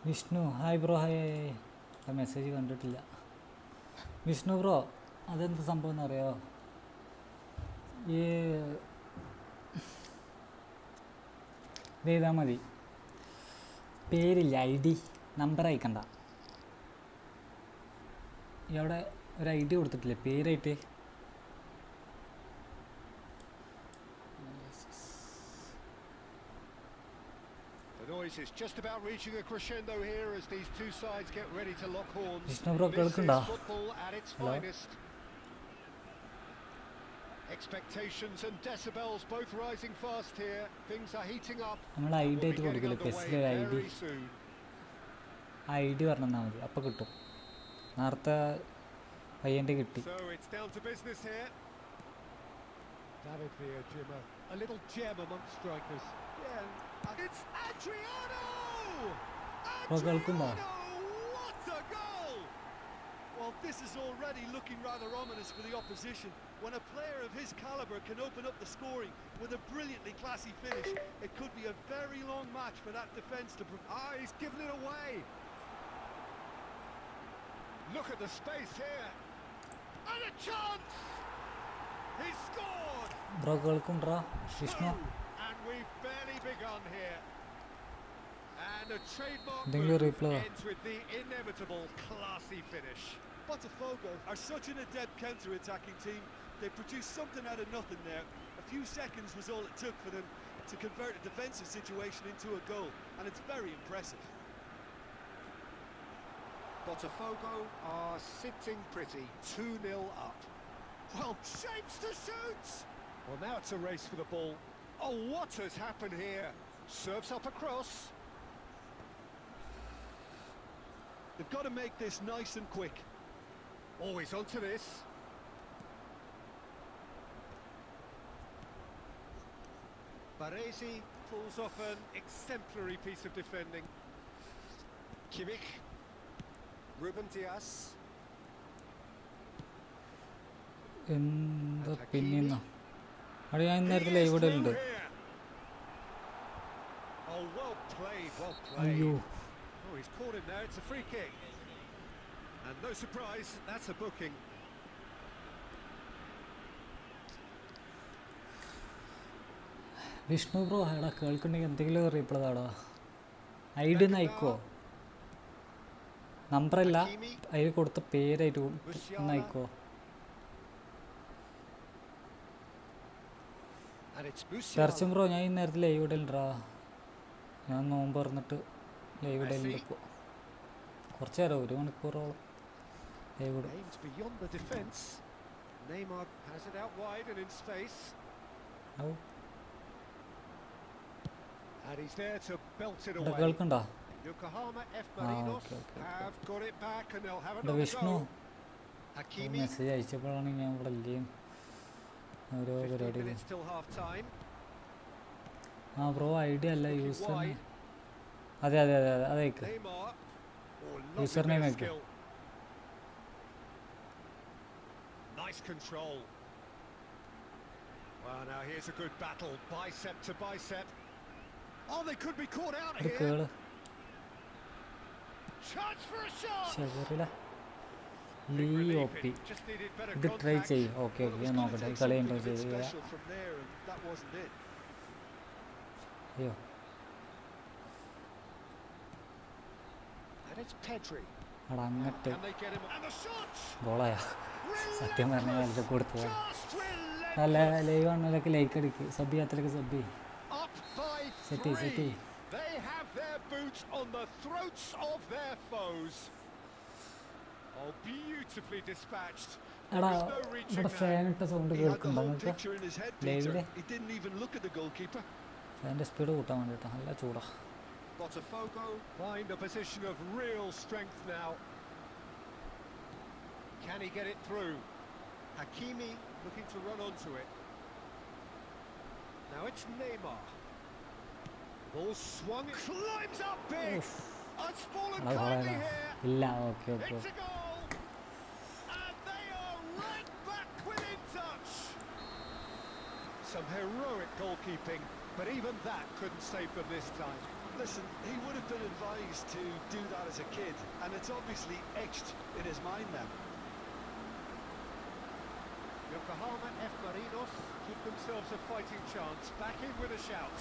Vishnu hi bro hi. ആ message കണ്ടിട്ടില്ല. Vishnu bro അതെന്ത് സംഭവം എന്നറിയോ? ഈ ഇത് ചെയ്താൽ മതി, പേരില്ല, ID നമ്പർ അയക്കണ്ട. ഇവിടെ ഒരു ID കൊടുത്തിട്ടില്ലേ പേരായിട്ട്? The noise is just about reaching a crescendo here as these two sides get ready to lock horns. Vishnu bro This കേൾക്കണ്ടോ? is football at its finest. Expectations and decibels both rising fast here. Things are heating up. നമ്മൾ and ID we'll be ആയിട്ട് getting കൊടുക്കില്ല, underway പെസ്സിലെ ID. very soon. ആ ID പറഞ്ഞാൽ മതി, അപ്പം കിട്ടും. നേരത്തെ പയ്യൻ്റെ കിട്ടി. So it's down to business here. David Villa, Jimmer. A little gem amongst strikers. Yeah, it's Adriano! കേൾക്കുന്നുണ്ടോ? What a goal! Well, this is already looking rather ominous for the opposition. When a player of his calibre can open up the scoring with a brilliantly classy finish, it could be a very long match for that defence to... he's given it away! Look at the space here! And a chance! He scored! Bro കേൾക്കുന്നുണ്ടോ Vishnu? And we've barely begun here. And a trademark എന്തെങ്കിലും move reply? ends with the inevitable classy finish. Botafogo are such an adept counter-attacking team. They produced something out of nothing there. A few seconds was all it took for them to convert a defensive situation into a goal, and it's very impressive. Botafogo are sitting pretty, 2-0 up. Well, shapes to shoot! Well, now it's a race for the ball. Oh, what has happened here? Serves up across. They've got to make this nice and quick. Always onto this. Baresi pulls off an exemplary piece of defending. Kimmich. Ruben Dias. എന്താ പിന്നെന്നാ അവിടെ ഞാൻ ഇന്നേരത്തെ live ഇവിടെ ഉണ്ട്. Oh, well played, well played. അയ്യോ, Oh, he's caught him there. It's a free kick. And no surprise, that's a booking. Vishnu bro എടാ കേൾക്കണ്ടെങ്കിൽ എന്തെങ്കിലും reply താടാ. ID ഒന്ന് അയക്കുമോ? നമ്പറല്ല, അതിൽ കൊടുത്ത പേരായിട്ട് ഒന്ന് അയക്കുമോ? And it's Musiala. ചർച്ചും ബ്രോ ഞാൻ ഇന്നേരത്തെ ലൈവ് ഇടലുണ്ടാ. ഞാൻ നോമ്പ് പറഞ്ഞിട്ട് ലൈവ് ഇടലുണ്ട് ഇപ്പോൾ. കുറച്ച് നേരം, 1 മണിക്കൂറോളം ലൈവ് ഇടും. Aims beyond the defence. Neymar has it out wide and in space. ഔ, And he's there to belt it ഇവിടെ away. കേൾക്കണ്ടോ? Yokohama F. Ah, Marinos okay. have got it back and they'll have ഇവിടെ another Vishnu goal. Hakimi. Message അയച്ചപ്പോഴാണ് ഞാൻ ഇവിടെ ഇല്ലേ ഓരോ 15 പരിപാടി. minutes till half time. ആ ബ്രോ ID അല്ല, Looking യൂസർ wide. നെയിം. അതെ അതെ അതെ അതെ അതയക്ക്. Neymar. Oh, User lovely name bit of again. skill. Nice control. Well, now here's a good battle, bicep to bicep. Oh, they could be caught out ഇത് here. കേള് Chance for a shot. ശരിയില്ല. Big ലീ relief, ഒ പി it just needed better ഇത് try contact. ചെയ്യും. Okay Well, okay it was ഞാൻ gonna നോക്കട്ടെ, take കളി something ഉണ്ടോ a bit ചെയ്യുക. special from there, and that wasn't it. അയ്യോ, And it's Pedri. അവിടെ അങ്ങട്ട് Can they get him? And the shot! ഗോളായ സത്യം പറഞ്ഞാൽ നല്ല കൊടുത്തത്. Just നല്ല relentless. ലൈവ് ആണെന്നൊക്കെ ലൈക്ക് അടിക്ക്, സബ് ചെയ്യാത്തതൊക്കെ സബ് ചെയ്യും. Up by City, 3. City. They have their boots on the throats of their foes. Oh, beautifully dispatched. എടാ There is no reaching ഇവിടെ that. ഫാൻ ഇട്ട സൗണ്ട് He had the കേൾക്കുന്നുണ്ടോ whole നിങ്ങൾക്ക്? picture in his head, ലൈവില് Peter. He didn't even look at the goalkeeper. ഫാൻ്റെ speed കൂട്ടാൻ വേണ്ടിയിട്ടാ, നല്ല ചൂടാ. Botafogo find a position of real strength now. Can he get it through? Hakimi looking to run onto it. Now it's Neymar. Ball swung, climbs up big. Oof. It's fallen എടാ kindly ഗോളായതാ. here. ഇല്ല, okay okay. It's a goal. And they are right back within touch. Some heroic goalkeeping, but even that couldn't save them this time. Listen, he would have been advised to do that as a kid, and it's obviously etched in his mind now. Yokohama F. Marinos give themselves a fighting chance, back in with a shout.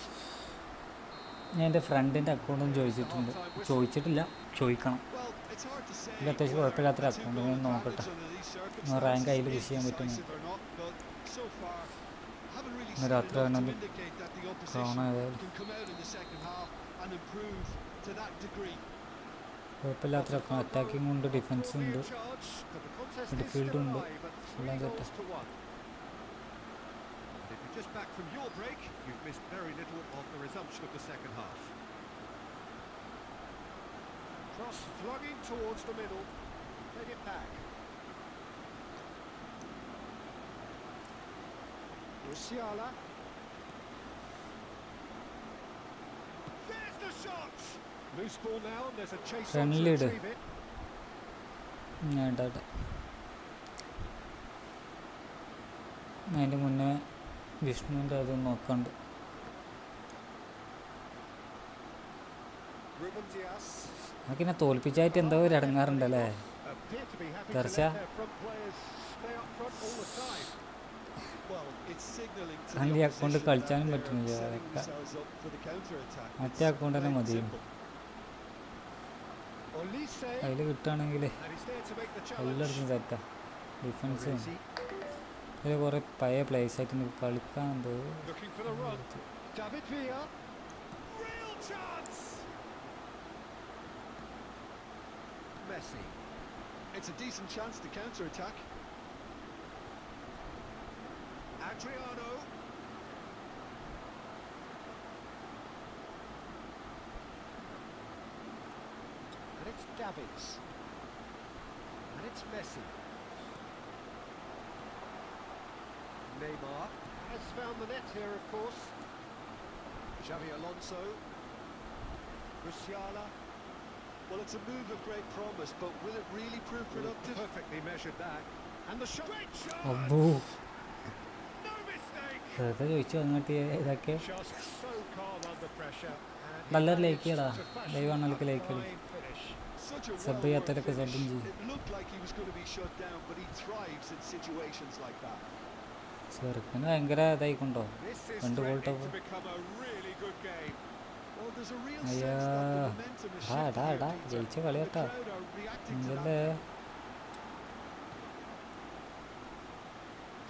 ഞാൻ എൻ്റെ ഫ്രണ്ടിൻ്റെ അക്കൗണ്ടും ചോദിച്ചിട്ടില്ല, ചോദിക്കണം. Well, it's hard to say ഇത് അത്യാവശ്യം whether കുഴപ്പമില്ലാത്തൊരു a account, two-goal ഞാൻ നോക്കട്ടെ advantage under these റാങ്ക് അതിൽ circumstances പുഷ് is ചെയ്യാൻ പറ്റുമോ. decisive or not, but so far haven't really ഇന്ന് seen രാത്രി enough to ആണെങ്കിൽ indicate that the opposition കാണാൻ ഏതായാലും can come out in the second half and improve to that degree. കുഴപ്പമില്ലാത്തൊരു account. Attacking ഉണ്ട്, ഡിഫെൻസും ഉണ്ട്, മിഡ്ഫീൽഡും ഉണ്ട്, എല്ലാം set. If you're just back from your break, you've missed very little of the resumption of the second half. Cross flogging towards the middle. Take it back. Musiala. There's the shot. Loose ball now, and there's a chase on to Friendly. retrieve it. അതിൻ്റെ മുന്നേ വിഷ്ണുവിൻ്റെ അത് നോക്കാണ്ട്. Ruben Dias. നമുക്കിന്നെ തോൽപ്പിച്ചായിട്ട് എന്തോ ഒരു ഇടങ്ങാറുണ്ടല്ലേ Appear to be happy to Garcia. let their front players stay up front all the time. Well, it's signaling to അങ്ങനെ the ഈ account opposition കളിച്ചാനും that പറ്റുന്നില്ല. they're setting themselves up for the counter-attack. മറ്റേ account തന്നെ മതി. Olise. അതിൽ കിട്ടുകയാണെങ്കിൽ And he's there to make the challenge. എല്ലായിടത്തും സെറ്റാ. ഡിഫൻസും Orisi. ഇതിൽ കുറേ പഴയ പ്ലേസ് ആയിട്ട് എനിക്ക് കളിക്കാൻ എന്തോ. Looking for the run. David Villa. Real chance. Messi. It's a decent chance to counter-attack. Adriano. And it's Davids. And it's Messi. Neymar has found the net here, of course. Xavi Alonso. Musiala. Well, it's a move of great promise, but will it really prove productive? Perfectly measured that. And the shot. Great shot. അബ്ബൂ No mistake. വെറുതെ ചോദിച്ചു അങ്ങോട്ട് ഇതൊക്കെ. Just so calm under pressure. And നല്ലൊരു he like ചെയ്യടാ, managed to fashion live ആണല്ലോ like a ചെയ്യും. fine finish. Such a Sub well-worked ചെയ്യാത്തവരൊക്കെ finish. സബ്ബും ചെയ്യും. It looked like he was going to be shut down, but he thrives in situations like that. ചെറുക്കന് ഭയങ്കര ഇതായിക്കൊണ്ടോ This is രണ്ട് goal threatening top. to become a really good game. Well, there's a real അയ്യാ sense that the momentum is ഡാ shifting ഡാ here, ഡാ Peter. ജയിച്ച The കളിയാട്ടാ crowd are reacting to that. എന്തല്ലേ.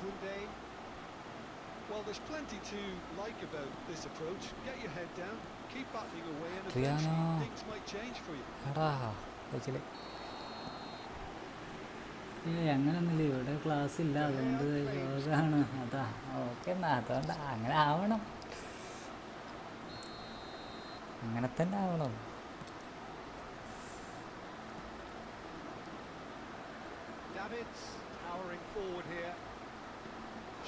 Koundé. Well, there's plenty to like about this approach. Get your head down, keep battling away, and Triano. eventually things might change for you. എടാ കൊച്ചില് അങ്ങനൊന്നുമില്ല, ഇവിടെ class ഇല്ല, അതുകൊണ്ട് യോഗാണ്. അതാ okay എന്നാ, അതുകൊണ്ട് അങ്ങനെ ആവണം, അങ്ങനെ തന്നെ ആവണം. Davids powering forward here.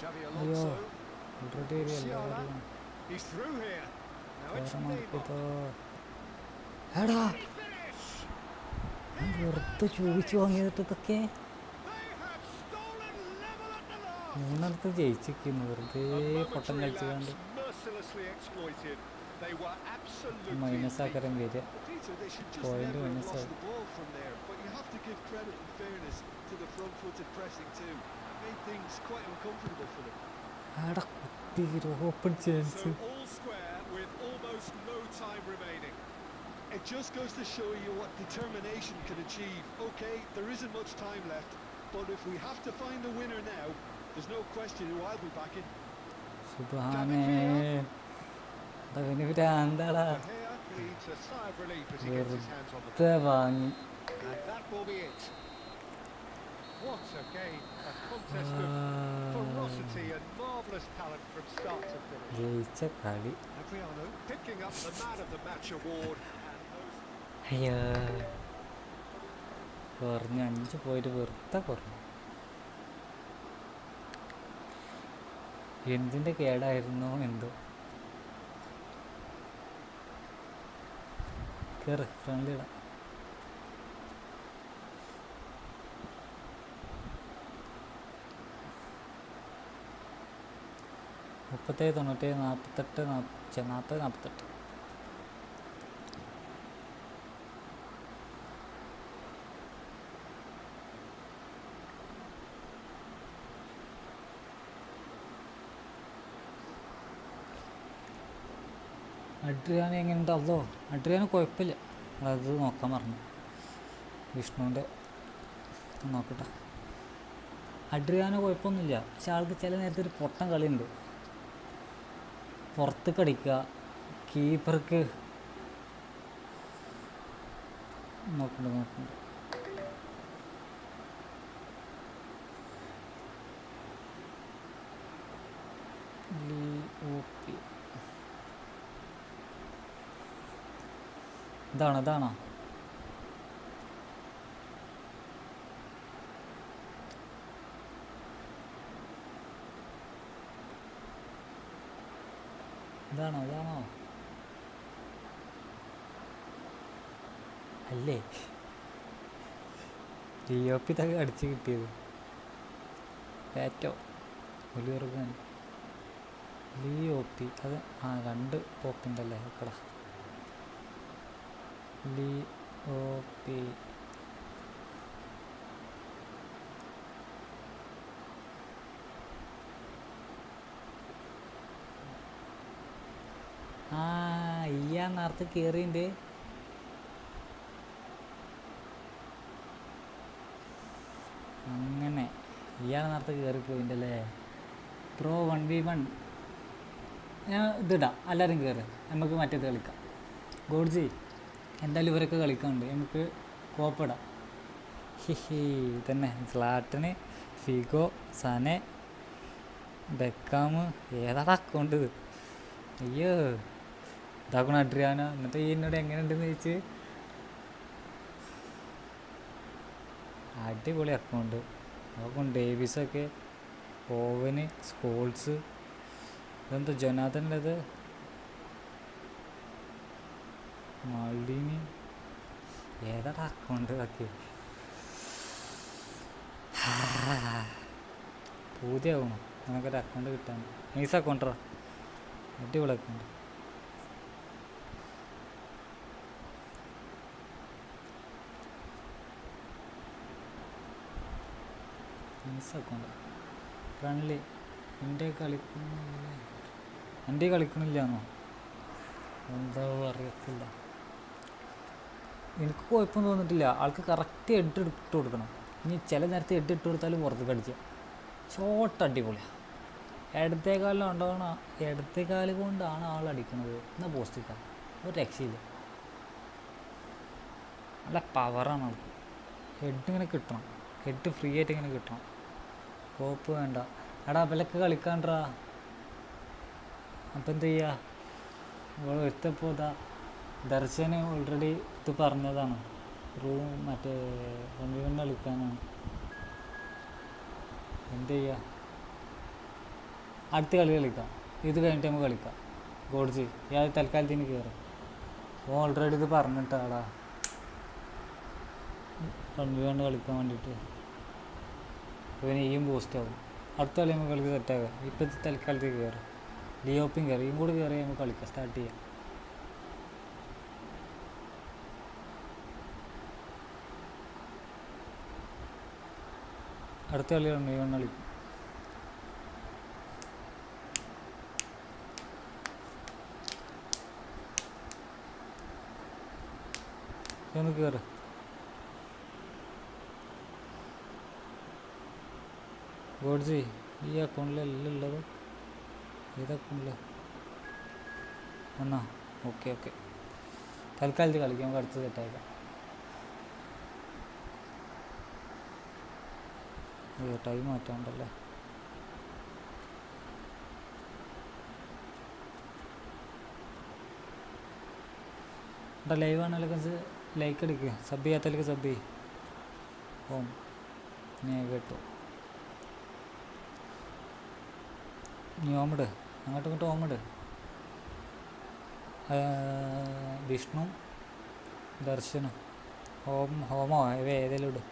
Xavi അയ്യോ Alonso. ഓൾറെഡി ഒരു Musiala. എല്ലാവരും He's through here. Now it's വേറെ Neymar. മാർക്കിട്ടോ. എടാ Finish. ഞാൻ വെറുതെ ചോദിച്ചു വാങ്ങിയിട്ട് ഇതൊക്കെ They have stolen level at the last. മൂന്നിടത്ത് ജയിച്ചിരിക്കുന്നു, വെറുതെ A പൊട്ടം momentary കളിച്ചുകൊണ്ട്. lapse mercilessly exploited. They were absolutely minus ആക്കാരം വരിക. Peter, they should just Point never have minus lost out. the ball from there, but you have to give credit and fairness to the front-footed pressing too. Made things quite uncomfortable for them. എടാ കുത്തി open chance. So all square with almost no time remaining. It just goes to show you what determination can achieve. Okay, there isn't much time left, but if we have to find a winner now, there's no question who I'll be backing. സുബ്ഹാനേ അവന് ഭ്രാന്താടാ, But here needs a sigh of relief as he gets his hands on the വെറുതെ വാങ്ങി. and that will be it. What a game, a contest of ferocity and marvellous talent from start to finish. ജയിച്ച കളി. Adriano picking up the man of the match award and those അയ്യോ കുറഞ്ഞ് 5 പോയിട്ട് വെറുതെ കുറഞ്ഞു. എന്തിൻ്റെ കേടായിരുന്നോ എന്തോ. കയറ് ഫ്രണ്ടിലിടാം. മുപ്പത്തേഴ് 97 48 40 40 48. അഡ്രിയാൻ എങ്ങനെയുണ്ട്? അതോ അഡ്രിയാന് കുഴപ്പമില്ല. അത് നോക്കാൻ പറഞ്ഞു. വിഷ്ണുവിൻ്റെ നോക്കട്ടെ. അഡ്രിയാന് കുഴപ്പമൊന്നുമില്ല. പക്ഷെ ആൾക്ക് ചില നേരത്തെ ഒരു പൊട്ടൻ കളിയുണ്ട്. പുറത്ത് കടിക്കുക, കീപ്പർക്ക് നോക്കുന്നുണ്ട്. ഇതാണോ? ഇതാണോ? ഇതാണോ? അല്ലേ? DOP ഇതൊക്കെ അടിച്ച് കിട്ടിയത് പാറ്റോ വലിയ LOP. അത് 2 പോപ്പുണ്ടല്ലേ? ഓക്കടാ. LOP. നേരത്തെ കയറിയുണ്ട്. അങ്ങനെ നേരത്തെ കയറിപ്പോയിണ്ടല്ലേ ബ്രോ. 1v1 ഞാൻ ഇതിടാം. എല്ലാവരും കയറി, നമുക്ക് മറ്റേത് കളിക്കാം. ഗോഡ്ജി എന്തായാലും ഇവരൊക്കെ കളിക്കാനുണ്ട്, നമുക്ക് കോപ്പിടാം. തന്നെ സ്ലാട്ടന്, ഫിഗോ, സനെ, ബെക്കാം. ഏതാടാ അക്കൗണ്ട് ഇത്? അയ്യോ ഇതാക്കണം അഡ്രിയാന. എന്നിട്ട് എന്നോട് എങ്ങനെയുണ്ടെന്ന് ചോദിച്ച്. അടിപൊളി അക്കൗണ്ട്. നോക്കും ഡേവിസൊക്കെ, ഓവന്, സ്കോൾസ്. ഇതെന്താ ജൊനാഥൻ്റെ ഇത്? മാൾഡീനി. ഏതാടാ അക്കൗണ്ട് ഇതൊക്കെ? പൂതിയാവണം നമുക്കൊരു അക്കൗണ്ട് കിട്ടാൻ. നൈസ് അക്കൗണ്ടറാ, അടിപൊളി അക്കൗണ്ട്. Nice account. ഫ്രണ്ട്ലി. എൻ്റെ കളിക്കണില്ലാന്നോ? എന്താ അറിയത്തില്ല. എനിക്ക് കുഴപ്പമൊന്നും തോന്നിട്ടില്ല. ആൾക്ക് കറക്റ്റ് ഇട്ട് കൊടുക്കണം. ഇനി ചില നേരത്തെ ഇട്ട് കൊടുത്താലും പുറത്ത് കടിക്കുക. ഷോട്ട് അടിപൊളിയാണ്. ഇടത്തെ കാല് കൊണ്ടാണ് ആളടിക്കുന്നത്. എന്നാൽ പോസ്റ്റിക്കാം, ഒരു രക്ഷയില്ല. നല്ല പവറാണ് ആൾക്ക്. ഹെഡ് ഇങ്ങനെ കിട്ടണം, ഹെഡ് ഫ്രീ ആയിട്ട് ഇങ്ങനെ കിട്ടണം. കോപ്പ് വേണ്ട. എടാ വിലക്ക് കളിക്കാണ്ടാ. അപ്പം എന്ത് ചെയ്യുക? ഇവിടെ എത്തപ്പോൾ ദർശന് ഓൾറെഡി ഇത് പറഞ്ഞതാണ്, മറ്റേ 1v1 കളിക്കാനാണ്. എന്ത് ചെയ്യുക? അടുത്ത കളി കളിക്കാം. ഇത് കഴിഞ്ഞിട്ട് നമുക്ക് കളിക്കാം. ഗോഡ്ജി ഇയാൾ തൽക്കാലത്തിന് കയറും. ഓൾറെഡി ഇത് പറഞ്ഞിട്ടാടാ 1v1 കളിക്കാൻ വേണ്ടിയിട്ട്. പിന്നെ ഈയും പോസ്റ്റ് ആവും. അടുത്ത കളി നമുക്ക് കളിക്ക് സെറ്റാകാം. ഇപ്പം തൽക്കാലത്തേക്ക് കയറും. ലിയോപ്പും കയറി, ഈയും കൂടി കയറി നമുക്ക് കളിക്കാം, സ്റ്റാർട്ട് ചെയ്യാം. അടുത്ത കളി 1v1 കളിക്കും. ഒന്ന് കയറ്. ഗോഡ്ജി ഈ അക്കൗണ്ടിലല്ല ഉള്ളത്. ഏത് അക്കൗണ്ടിൽ എന്നാ? ഓക്കെ തൽക്കാലത്ത് കളിക്കാം, നമുക്ക് അടുത്ത് സെറ്റാക്കാം. ടൈം മാറ്റാണ്ടല്ലേ. ഇവിടെ ലൈവ് ആണെങ്കിലൊക്കെ ലൈക്ക് അടിക്കുക. സബ് ചെയ്യാത്തതിലേക്ക് സബ് ചെയ്യും. ഓം ഞാൻ കേട്ടു. നീ ഓമിട്, അങ്ങോട്ടും ഇങ്ങോട്ടും ഓമിട്. വിഷ്ണു, ദർശനും, ഹോമോ ഇവ ഏതെങ്കിലും ഇടും.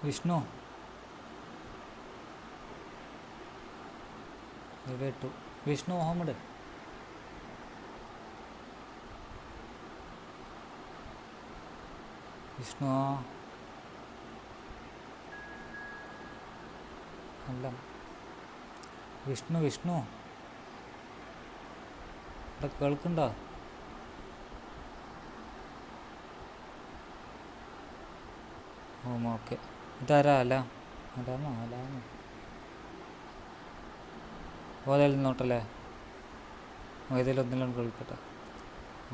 വിഷ്ണു കേട്ടു. വിഷ്ണു ഹോമിട്. വിഷ്ണു അല്ല വിഷ്ണു ഇവിടെ കേൾക്കണ്ടോ? ഓക്കെ ഇതാരാ അലാമോ ഓതേലും നോട്ടല്ലേ? ഏതെങ്കിലും ഒന്നിലും കളിക്കട്ടെ,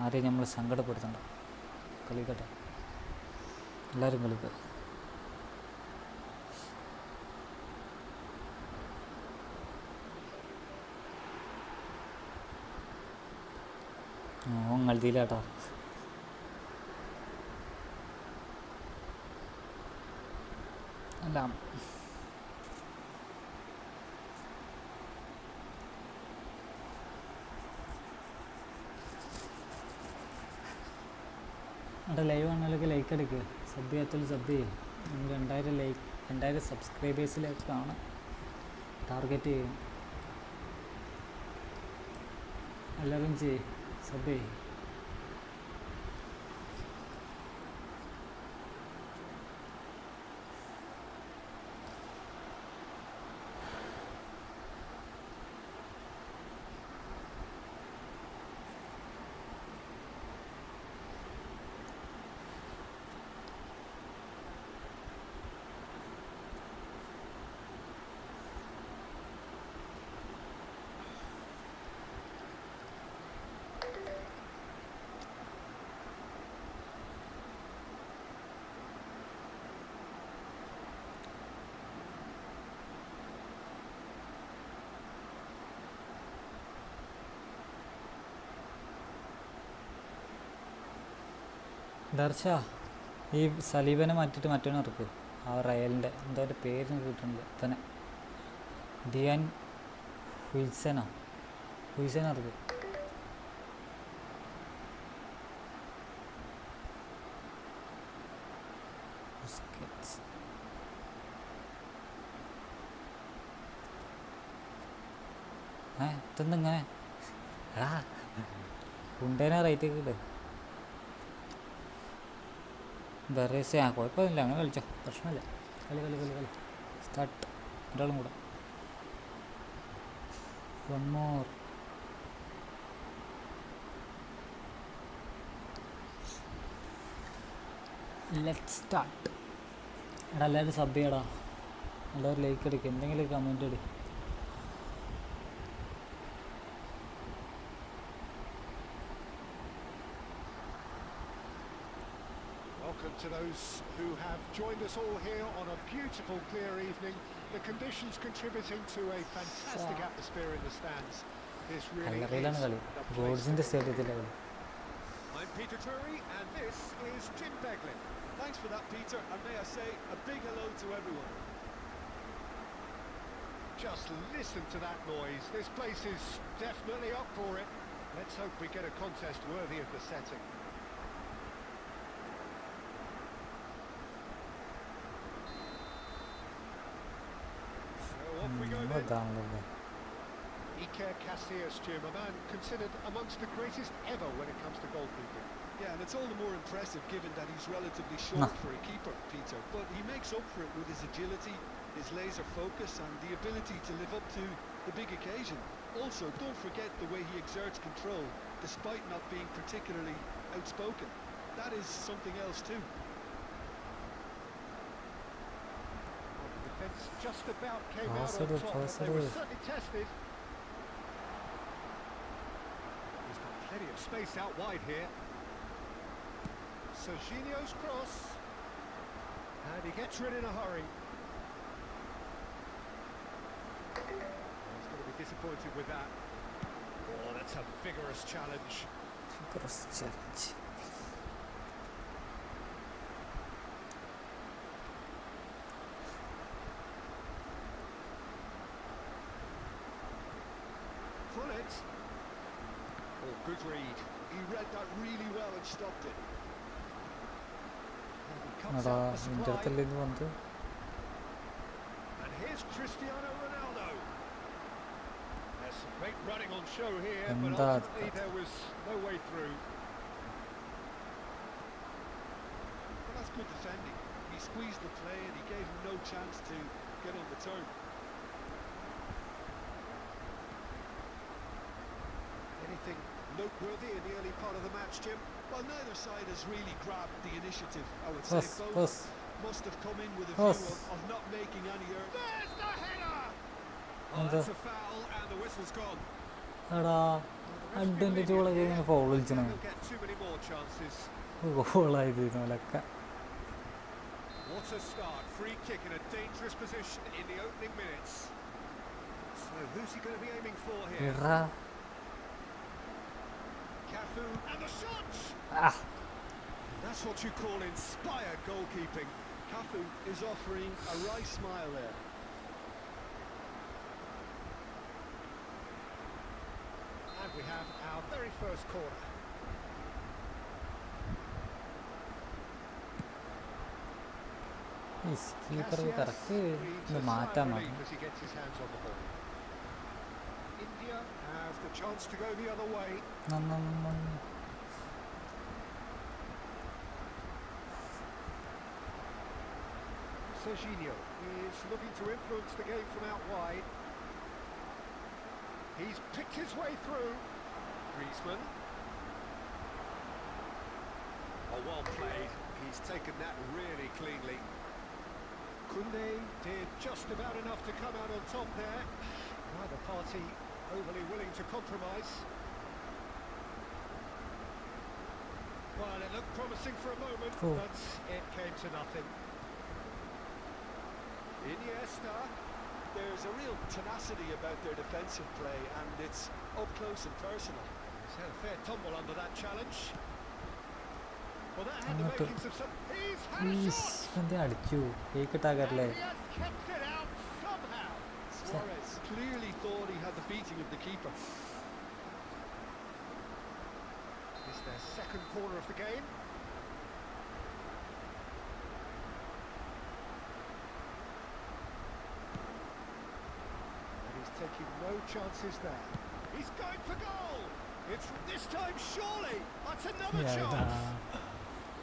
ആരെയും നമ്മൾ സങ്കടപ്പെടുത്തണ്ട, കളിക്കട്ടെ, എല്ലാവരും കളിക്കുക. ഓൻ കളിച്ചില്ലാട്ടാ. അല്ല അവിടെ ലൈവ് ആണെങ്കിലൊക്കെ ലൈക്ക് അടിക്കുക, സബ് ചെയ്യാത്തുള്ള സബ് ചെയ്യും. നമ്മൾ 2000 സബ്സ്ക്രൈബേഴ്സിലേക്കാണ് ടാർഗറ്റ് ചെയ്യും. എല്ലാവരും സബ് ചെയ്യും. ദർശ ഈ സലീബനെ മാറ്റിയിട്ട് മറ്റൊന്ന് ഇറക്കും. ആ റയലിൻ്റെ എന്തോ ഒരു പേര് കിട്ടുന്നുണ്ട് തന്നെ, ഡിയാൻ ഹുയ്സൻ ഇറക്കും. ഇതെന്തിങ്ങനെ കുണ്ടേനെ റേറ്റ് കിട്ടും. ബറേസ് കുഴപ്പമില്ല, അങ്ങനെ കളിച്ചോ, പ്രശ്നമില്ല. കളി സ്റ്റാർട്ട്. ഒരാളും കൂടെ. One more. Let start. എടാ എല്ലാവരും സബ് ചെയ്യടാ, എല്ലാവരും ലൈക്ക് അടിക്കുക, എന്തെങ്കിലും കമൻറ്റ് ഇടി. Welcome to those who have joined us all here on a beautiful clear evening. The conditions contributing to a fantastic atmosphere in the stands. This really is കളി ഗോഡ്സിൻ്റെ സ്റ്റേഡിയത്തിലെ കളി. I'm Peter Turry and this is Jim Beglin. Thanks for that, Peter, and may I say a big hello to everyone. Just listen to that noise. This place is definitely up for it. Let's hope we get a contest worthy of the setting. Iker Casillas, Jim, a man considered amongst the greatest ever when it comes to goalkeeping. Yeah, and it's all the more impressive given that he's relatively short for a keeper, Peter. But he makes up for it with his agility, his laser focus and the ability to live up to the big occasion. Also, don't forget the way he exerts control, despite not being particularly outspoken. That is something else too. The defence just about came out on top, but they were certainly tested. He's got plenty of space out wide here. Serginho's cross, and he gets rid in a hurry. He's going to be disappointed with that. Oh, that's a vigorous challenge. It. Oh, good read. He read that really well and stopped it. And here's Cristiano Ronaldo. There's some great running on show here, but ultimately there was no way through. Well, that's good defending. He squeezed the play and he gave him no chance to get on the turn. Anything noteworthy in the early part of the match, Jim? Well, neither side has really grabbed the initiative, I would say. Pass, Both pass. must have come in with a Pass. view of not making any errors. There's the header! Oh, എന്താ? that's a foul and the whistle's gone. എടാ advantage ഗോളൊക്കെ ഇങ്ങനെ foul വിളിച്ചണേ He'll get too many more chances. ഗോളായത് ഇതിനൊക്കെ. What a start. Free kick in a dangerous position in the opening minutes. So who's he going to be aiming for here? എടാ Cafu and the shot! ആ That's what you call inspired goalkeeping. Cafu is offering a wry smile there. And we have our very first corner. Keeper correct ഇത് മാറ്റാൻ മതി. As he gets his hands on the ball. India have the chance to go the other way. Serginho is looking to influence the game from out wide. He's picked his way through. Griezmann. Oh, well played. He's taken that really cleanly. Koundé did just about enough to come out on top there. Neither party overly willing to compromise. Well, it looked promising for a moment, Cool. but it came to nothing. Iniesta. There's a real tenacity about their defensive play, and it's up close and personal. He's had a fair tumble under that challenge. Well, that had the Not to- makings of some... He's had a please shot! എന്തേ അടിക്കൂ കേക്കിട്ടാകല്ലേ. And he has kept it out somehow. Suarez clearly thought he had the beating of the keeper. It's their second corner of the game. And he's taking no chances there. He's going for goal! It's this time, surely! That's another chance!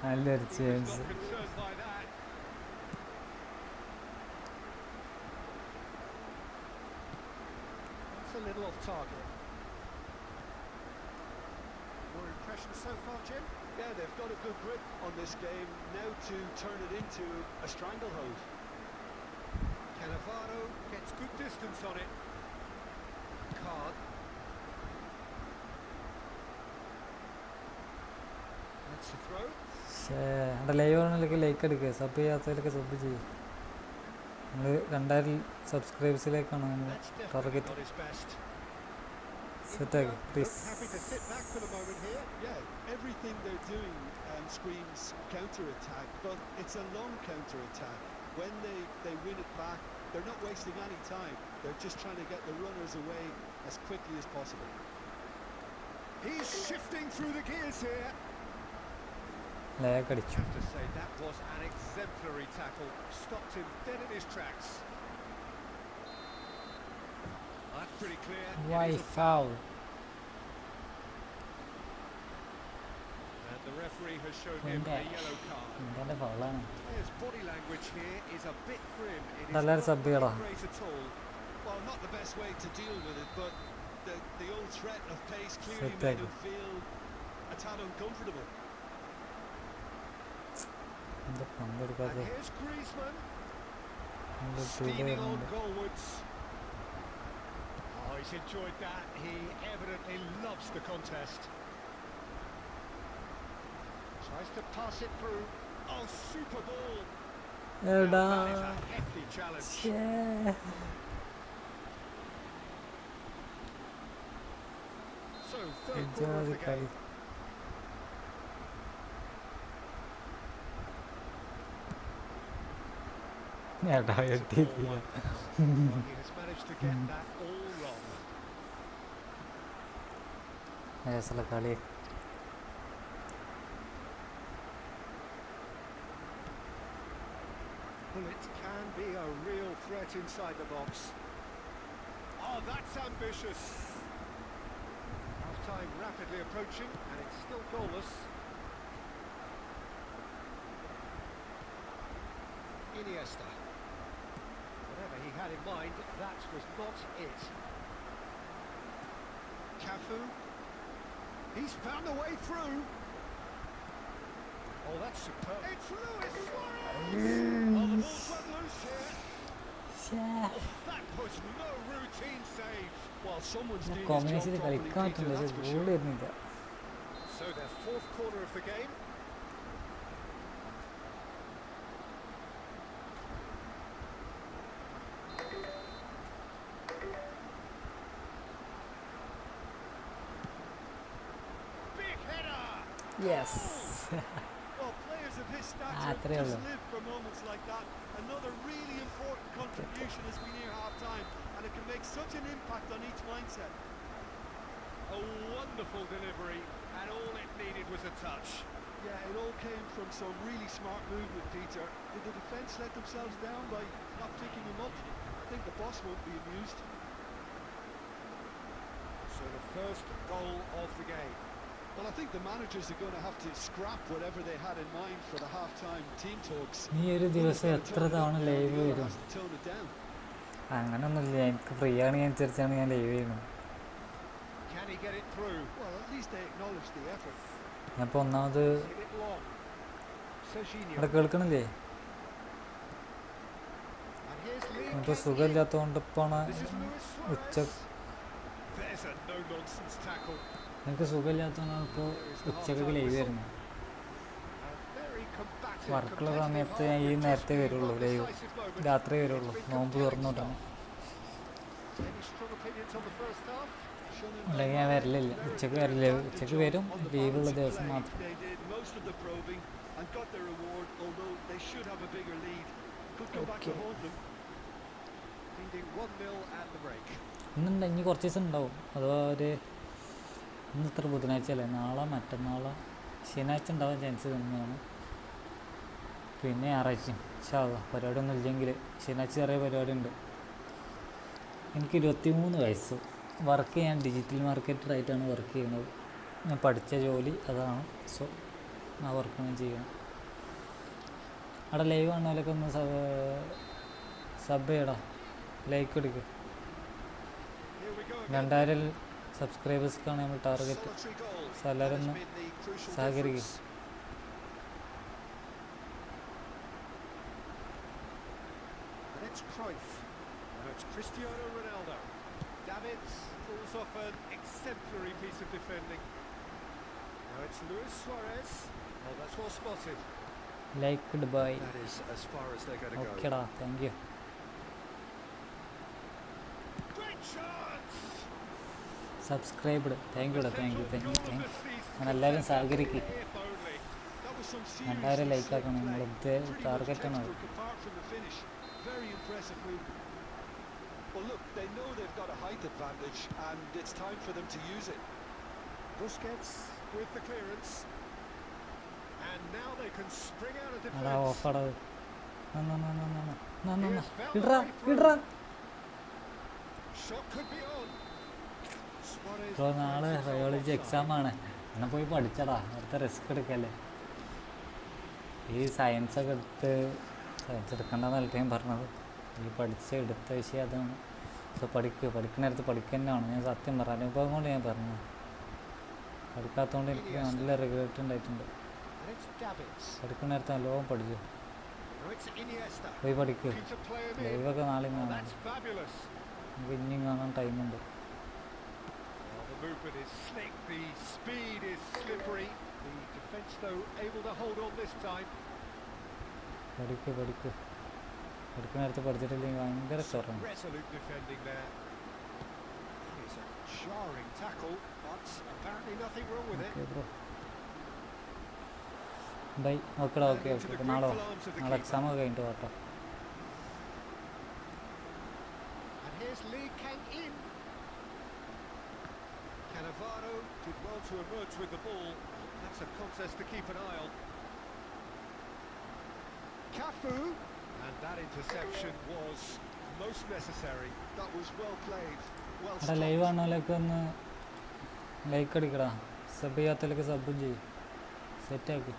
നല്ലൊരു He was chance. not concerned by that. That's a little off target. Your impressions so far, Jim? Yeah, they've got a good grip on this game now to turn it into a stranglehold. Cannavaro gets good distance on it. Card. That's a throw. പക്ഷേ എൻ്റെ live ആണെങ്കിലൊക്കെ like എടുക്കുക, sub ചെയ്യാത്തതിലൊക്കെ sub ചെയ്യും. നമ്മൾ 2000 സബ്സ്ക്രൈബേഴ്സിലേക്കാണ് നമ്മൾ That's definitely target. not his best. സെറ്റാക്കി India please. look happy to sit back for the moment here. Yeah, everything they're doing screams counter-attack, but it's a long counter-attack. When they win it back, they're not wasting any time. They're just trying to get the runners away as quickly as possible. He's shifting through the gears here. Lag അടിച്ചു. I have to say that was an exemplary tackle. Stopped him dead in his tracks. That's pretty clear. It Why is a foul? And the referee has shown him a yellow card. എൻ്റെ ഫൗളാണ്. Players' body language here is a bit grim. It is നല്ലൊരു not sub ചെയ്യടാ. great at all. Well, not the best way to deal with it, but the old threat of pace clearly Set made tackle. him feel a tad uncomfortable. എന്താ And പങ്കെടുക്കാതെ here's Griezmann. നല്ല Steaming on tour. goalwards. Oh, he's enjoyed that. He evidently loves the contest. Tries to pass it through. Oh, super ball. എടാ Now that is a hefty challenge. ശ്ശേ. So, third quarter of ഇജാതി the കളി. game. എടാ എത്തിയിട്ടില്ല. Well, he has managed to get that all wrong. രസമുള്ള കളി. Well, it can be a real threat inside the box. Oh, that's ambitious. Half-time rapidly approaching, and it's still goalless. Iniesta. Whatever he had in mind, that was not it. Cafu. He's found a way through. Oh, that's superb. It's Luis Suarez! Oh, the ball's run loose here. Yeah. That was no routine save. Well, someone's doing his combination job properly, കളിക്കാൻ Peter, പറ്റുന്നില്ല, that's for goal sure. വരുന്നില്ല. So their fourth corner of the game. Big header. Yes. Well, players of his Ah, stature Trevor. just live for moments like that. Another really important contribution as we near half-time, and it can make such an impact on each mindset. A wonderful delivery, and all it needed was a touch. Yeah, it all came from some really smart movement, Peter. Did the defence let themselves down by not picking him up? I think the boss won't be amused. So the first goal of the game. Well, I think the managers are going to have to scrap whatever they had in mind for the half-time team talks. ഈ ഒരു ദിവസം എത്ര തവണ live വരും? Has to tone it down. അങ്ങനൊന്നുമില്ല, എനിക്ക് free ആണെങ്കിൽ അനുസരിച്ചാണ് ഞാൻ ലൈവ് ചെയ്യുന്നത്. Can he get it through? Well, at least they acknowledge the effort. ഞാൻ ഇപ്പോൾ ഒന്നാമത് Hit it long. Serginho. ഇവിടെ കേൾക്കണില്ലേ? And here's Lee. ഇപ്പോൾ സുഖമില്ലാത്തതുകൊണ്ട് ഇപ്പോൾ This is Luis ഉച്ച Suarez. There's a no-nonsense tackle. എനിക്ക് സുഖമില്ലാത്തതുകൊണ്ടാണ് ഇപ്പോൾ ഉച്ചക്കൊക്കെ ലൈവ് വരുന്നത്. A very combative, വർക്കുള്ള competitive സമയത്ത് half ഞാൻ ഈ with നേരത്തെ just വരുള്ളൂ one ലൈവ്, decisive moment. രാത്രി വരുള്ളൂ, It's been നോമ്പ് compelling തുറന്നിട്ടാണ്. stuff. Any strong opinions on the first half? അല്ലെങ്കിൽ ഞാൻ വരലില്ല, ഉച്ചക്ക് വരില്ല, ഉച്ചക്ക് വരും, ലീവുള്ള ദിവസം മാത്രം. They did most of the probing and got their reward, although they should have a bigger lead. Could come back to Okay. haunt them. Leading 1-0 at the break. ഇന്നുണ്ട്, ഇനി കുറച്ച് ദിവസം ഉണ്ടാവും. അഥവാ ഒരു ഇന്ന് ഇത്ര ബുധനാഴ്ച അല്ലേ, നാളെ മറ്റന്നാളെ ശനിയാഴ്ച ഉണ്ടാവാൻ ചാൻസ് തന്നെയാണ്. പിന്നെ ഞായറാഴ്ചയും പരിപാടിയൊന്നും ഇല്ലെങ്കിൽ ശനിയാഴ്ച ചെറിയ പരിപാടി ഉണ്ട്. എനിക്ക് 23 വയസ്സ്. വർക്ക് ചെയ്യാൻ ഡിജിറ്റൽ മാർക്കറ്ററായിട്ടാണ് വർക്ക് ചെയ്യുന്നത്. ഞാൻ പഠിച്ച ജോലി അതാണ്. സോ ആ വർക്ക് ഞാൻ ചെയ്യണം. അവിടെ ലൈവ് കാണുന്നതിലൊക്കെ ഒന്ന് സബ് ചെയ്യടാ, ലൈക്ക് എടുക്കുക. Here we go again. 2000 സബ്സ്ക്രൈബേഴ്സ്ക്കാണ് നമ്മൾ ടാർഗറ്റ്. Solitary goal. So എല്ലാവരും ഒന്ന് Has been the crucial സഹകരിക്കുക. difference. And it's Cruyff. Now it's Cristiano Ronaldo. Davids pulls off an exemplary piece of defending. Now it's Luis Suarez. Oh, that's well spotted. Liked by. That is as far as they're going to go. ഓക്കെടാ, thank you. Great chance. Subscribed, thank യുടാ, thank you, thank you, Goal of thank the you. season. അങ്ങനെ എല്ലാവരും സഹകരിക്കുക. If only. That was some 2000 seriously like ആക്കണം. slick നമ്മൾ play. ഇത് Pretty much ടാർഗറ്റാണ്. textbook apart from the finish. Very impressive move. Well, look, they know they've got a height advantage, and it's time for them to use it. Busquets with the clearance. And now they can spring out of അടാ defense. ഓഫാടാ. ഇട്രാ Here's ഇട്രാ. Shot could be on. Suarez ഇപ്പോൾ നാളെ finds himself biology offside. എക്സാമാണ്. എന്നാൽ പോയി പഠിച്ചടാ, അടുത്ത risk എടുക്കല്ലേ. ഈ സയൻസൊക്കെ science എടുക്കണ്ടെന്നല്ല ഞാൻ പറഞ്ഞത്. ഈ എടുത്ത വിഷയം അതാണ്. സോ പഠിക്കുന്ന നേരത്ത് പഠിക്കുക തന്നെയാണ്. ഞാൻ സത്യം പറഞ്ഞു, അനുഭവം കൊണ്ട് ഞാൻ പറഞ്ഞു. പഠിക്കാത്തതുകൊണ്ട് എനിക്ക് നല്ല റിഗ്രറ്റ് ഉണ്ടായിട്ടുണ്ട്. And it's Davids. പഠിക്കുന്ന നേരത്ത് നല്ലോണം പഠിച്ചു. Now it's Iniesta. പോയി പഠിക്കുക. Looking to play him in. ലൈവൊക്കെ നാളെ Oh, കാണാം. that's fabulous. നമുക്ക് ഇനിയും കാണാൻ ടൈമുണ്ട്. Well, the movement is slick, the speed is slippery. The defence, though, able to hold on this time. പഠിക്കുന്ന നേരത്ത് പഠിച്ചിട്ടില്ലെങ്കിൽ ഭയങ്കര ചൊറയാണ്. Resolute defending there. It's a jarring tackle, but apparently nothing wrong with it. Okay bro, bye. ഓക്കെടാ, okay. അപ്പോൾ നാളെ exam ഒക്കെ കഴിഞ്ഞിട്ട് കേട്ടോ. And here's Lee Kang in. Cannavaro did well to emerge with the ball. That's a contest to keep an eye on. Cafu. And that interception was most necessary. That was well played, well അവിടെ live stopped. കാണുന്നതിലൊക്കെ ഒന്ന് like അടിക്കടാ. Sub ചെയ്യാത്തതിലൊക്കെ സബും ചെയ്യും. സെറ്റാക്കി.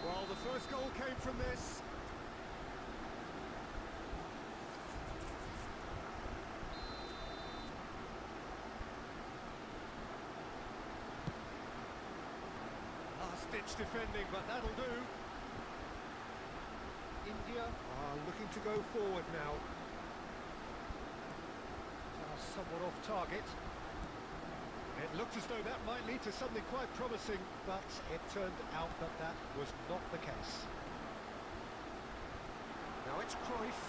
Well, the first goal came from this. Last-ditch defending, but that'll do. India are looking to go forward now. Somewhat off target. It looked as though that might lead to something quite promising, but it turned out that that was not the case. Now it's Cruyff.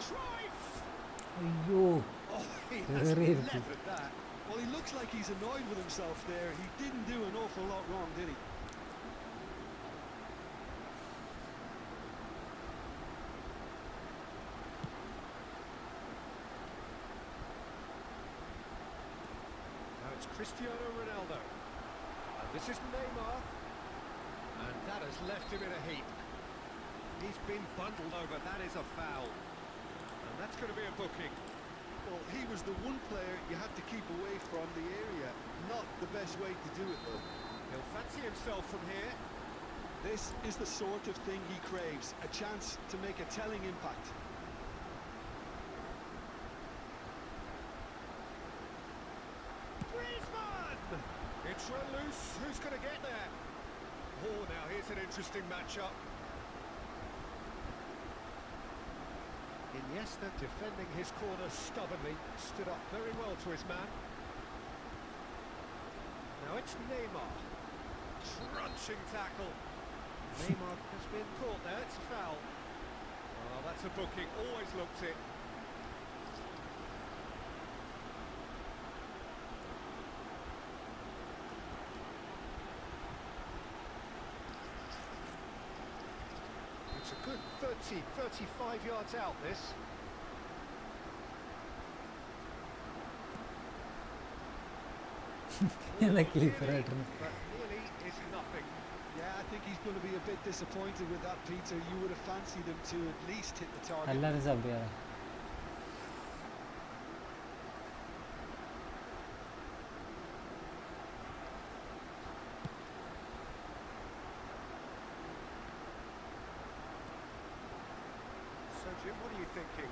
Cruyff! അയ്യോ Oh, he has Very levered that. Well, he looks like he's annoyed with himself there. He didn't do an awful lot wrong, did he? Cristiano Ronaldo. And this is Neymar. And that has left him in a heap. He's been bundled over. That is a foul. And that's going to be a booking. Well, he was the one player you had to keep away from the area. Not the best way to do it, though. He'll fancy himself from here. This is the sort of thing he craves. A chance to make a telling impact. It's run loose. Who's going to get there? Oh, now here's an interesting matchup. Iniesta defending his corner stubbornly, stood up very well to his man. Now it's Neymar. Crunching tackle. Neymar has been caught there. It's a foul. Oh, that's a booking. Always looked it. It's a good 30, 35 yards out, this. Luckily for Nearly, it. but nearly is nothing. Yeah, I think he's going to be a bit disappointed with that, Peter. You would have fancied him to at least hit the target. എല്ലാവരും sub ചെയ്യാം So, Jim, what are you thinking?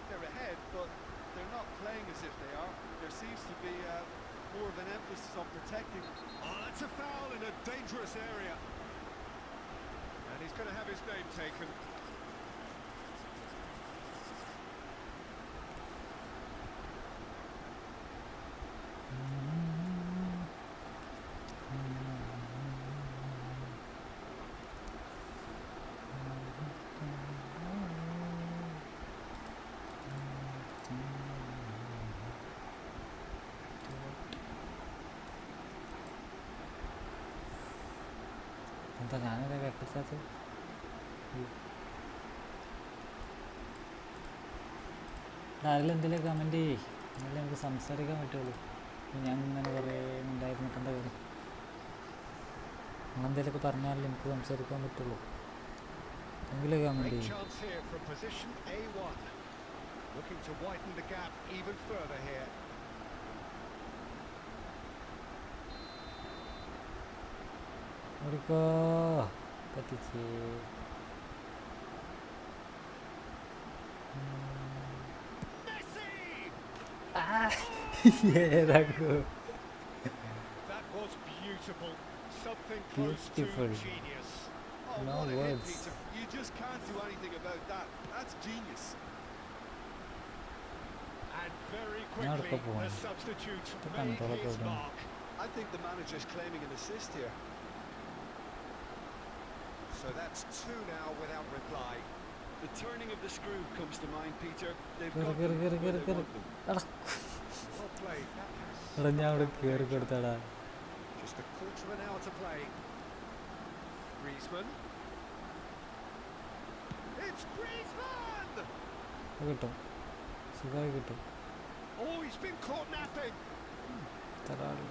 They're ahead, but they're not playing as if they are. There seems to be more of an emphasis on protecting. Oh, that's a foul in a dangerous area. And he's going to have his name taken. എന്താ ഞാനൊരു വെക്കസാത്ത് ആരെങ്കിലും എന്തെങ്കിലും comment ചെയ്യേ എന്നാലേ നമുക്ക് സംസാരിക്കാൻ പറ്റുള്ളൂ ഞാൻ ഇങ്ങനെ കുറേ ഉണ്ടായിരുന്നിട്ടുണ്ട കാര്യം നിങ്ങളെന്തെങ്കിലുമൊക്കെ പറഞ്ഞാലേ എനിക്ക് സംസാരിക്കാൻ പറ്റുള്ളൂ എങ്കിലും കമൻറ്റ് Great ചെയ്യും chance here from position A1. Looking to widen the gap even further here. ഓടിക്കോ പറ്റിച്ച് Messi! ഏതാക്കോ That was beautiful. Something close Beautiful. to genius. Oh, No what a hit, words. Peter. You just can't do anything about that. That's genius. And very Not quickly, a the substitute Took made control of his them. mark. I think the manager's claiming an assist here. So that's two now without reply. The turning of the screw comes to mind, Peter. They've Get got it, get it, them get it, where get it, they get want them. എടാ Well played. That has എടാ ഞാൻ അവിടെ കയറി കൊടുത്താടാ just a quarter of an hour to play. Griezmann. It's Griezmann! അത് കിട്ടും സുഖമായി കിട്ടും Oh, he's been caught napping. തരാളി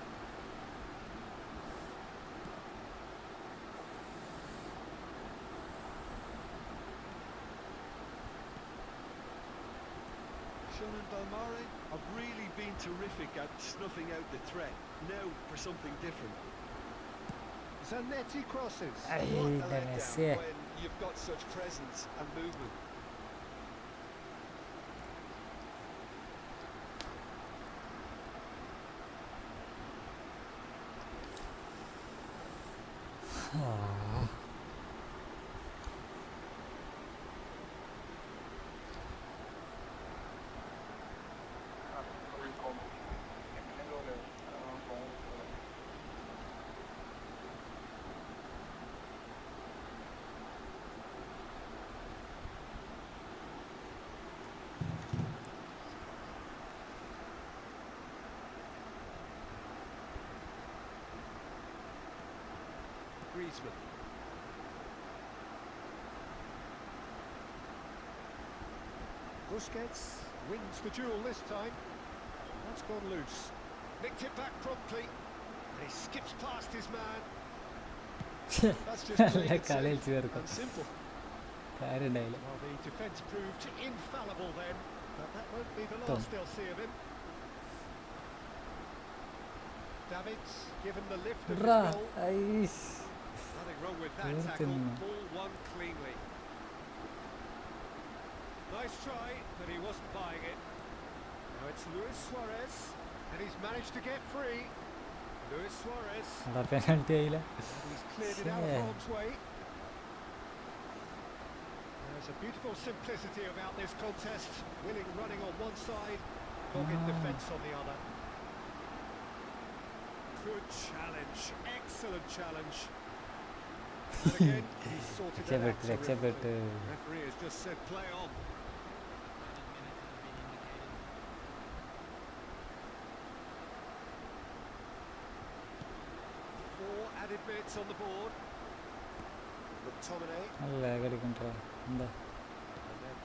Sean and Balmare have really been terrific at snuffing out the threat. Now for something different. Zanetti crosses. Ay, What a the letdown Messi. when you've got such presence and movement. Griezmann. Busquets wins the duel this time. That's gone loose. Nicked it back promptly. And he skips past his man. That's just plain and simple. Well, the defence proved infallible then, but that won't be the last they'll see of him. David's given the lift of his goal. Nothing wrong with that tackle. Ball won cleanly. Nice try, but he wasn't buying it. Now it's Luis Suarez, and he's managed to get free. Luis Suarez. And he's cleared it out of harm's way. There's a beautiful simplicity about this contest. Willing running on one side, dogged defence on the other. Good challenge, excellent challenge. And again, he's sorted that out terrifically. Referee has just said play on. Added minutes on the board. McTominay. And they're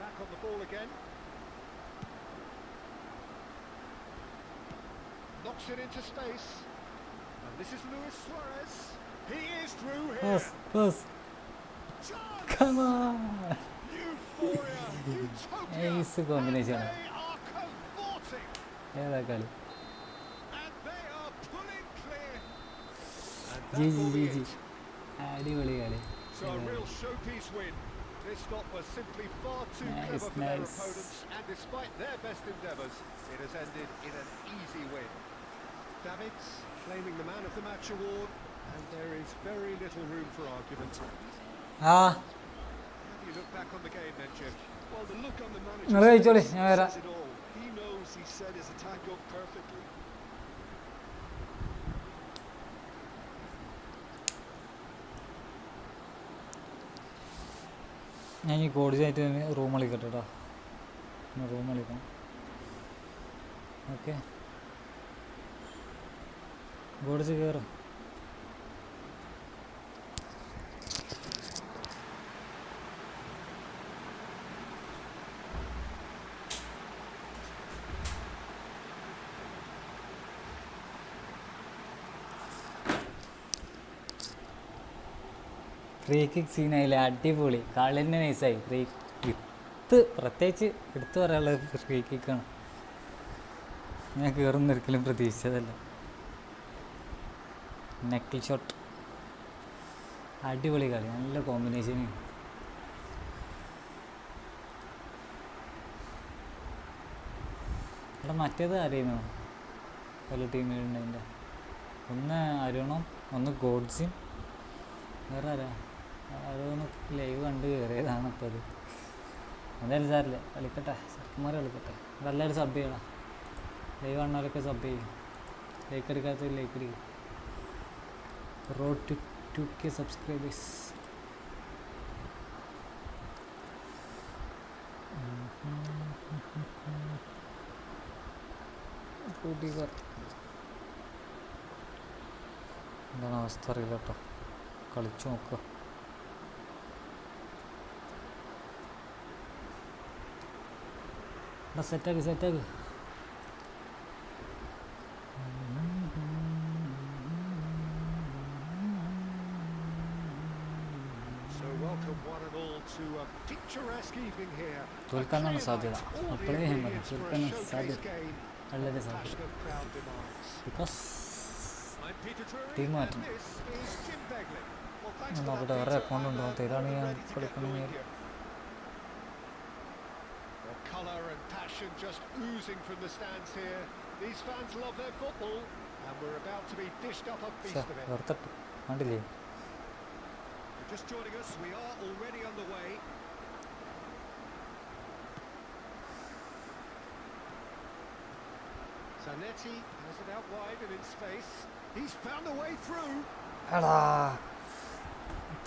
back on the ball again. Knocks it into space. And this is Luis Suarez. He is through here. Pass. Come on. Euphoria. Utopia. Ace combination. And they are cavorting. And they are pulling clear. GG. So a real showpiece win. This lot was simply far too clever for their opponents, and despite their best endeavours, it has ended in an easy win. Davids claiming the Man of the Match award, and there is very little room for argument. How do you look back on the game then, Jim? Well, the look on the manager's face says it all. He knows he set his attack up perfectly. ഞാൻ ഈ കോടതിയായിട്ട് room കളിക്കട്ടെ കേട്ടോ, room കളിക്കണം. Okay, കോടതി കയറും. Free kick സീനായില്ലേ, അടിപൊളി, കളി തന്നെ നൈസായി. പ്രത്യേകിച്ച് എടുത്തു പറയാനുള്ളത് ഫ്രീ കിക്കാണ്. ഞാൻ കയറുന്ന ഒരിക്കലും പ്രതീക്ഷിച്ചതല്ല. നെക്കിൾ ഷോട്ട്, അടിപൊളി കളി, നല്ല കോമ്പിനേഷൻ. ഇവിടെ മറ്റേത് ആരെയുന്നു പല ടീമിലുണ്ടതിൻ്റെ? ഒന്ന് അരുണും ഒന്ന് ഗോഡ്സിയും, വേറെ ആരാ? അതൊന്ന് ലൈവ് കണ്ട് കയറിയതാണ് അപ്പോൾ. അത് എന്തായാലും സാറില്ല, കളിക്കട്ടെ, ചെറുക്കന്മാർ കളിക്കട്ടെ. എല്ലാവരും സബ് ചെയ്യണം, ലൈവ് കാണുന്നവരൊക്കെ സബ് ചെയ്യും. ലൈക്ക് എടുക്കാത്ത ലൈക്ക് അടിക്കും. Road to 2K subscribers. എന്താണ് അവസ്ഥ അറിയില്ല കേട്ടോ, കളിച്ചു നോക്കുക. സെറ്റാക്ക്. So welcome one and all to a picturesque evening here. തോൽക്കാനാണ് സാധ്യത, അപ്പോഴേ ഞാൻ പറഞ്ഞു തോൽക്കാനാണ് സാധ്യത, വളരെ സാധ്യത. ബിക്കോസ് ടീം മാറ്റം. Well, thanks for that, നോക്കട്ടെ വേറെ Peter. അക്കൗണ്ട് ഉണ്ടോ I'm തരാണ് more than ഞാൻ ready to get കൊടുക്കണമെങ്കിൽ going here. Well, colour and passion just oozing from the stands here. These fans love their football, and we're about to be dished up a feast of it. വെറുതെട്ടു കണ്ടില്ലേ You're just joining us, we are already underway. Zanetti has it out wide and in space. He's found a way through. എടാ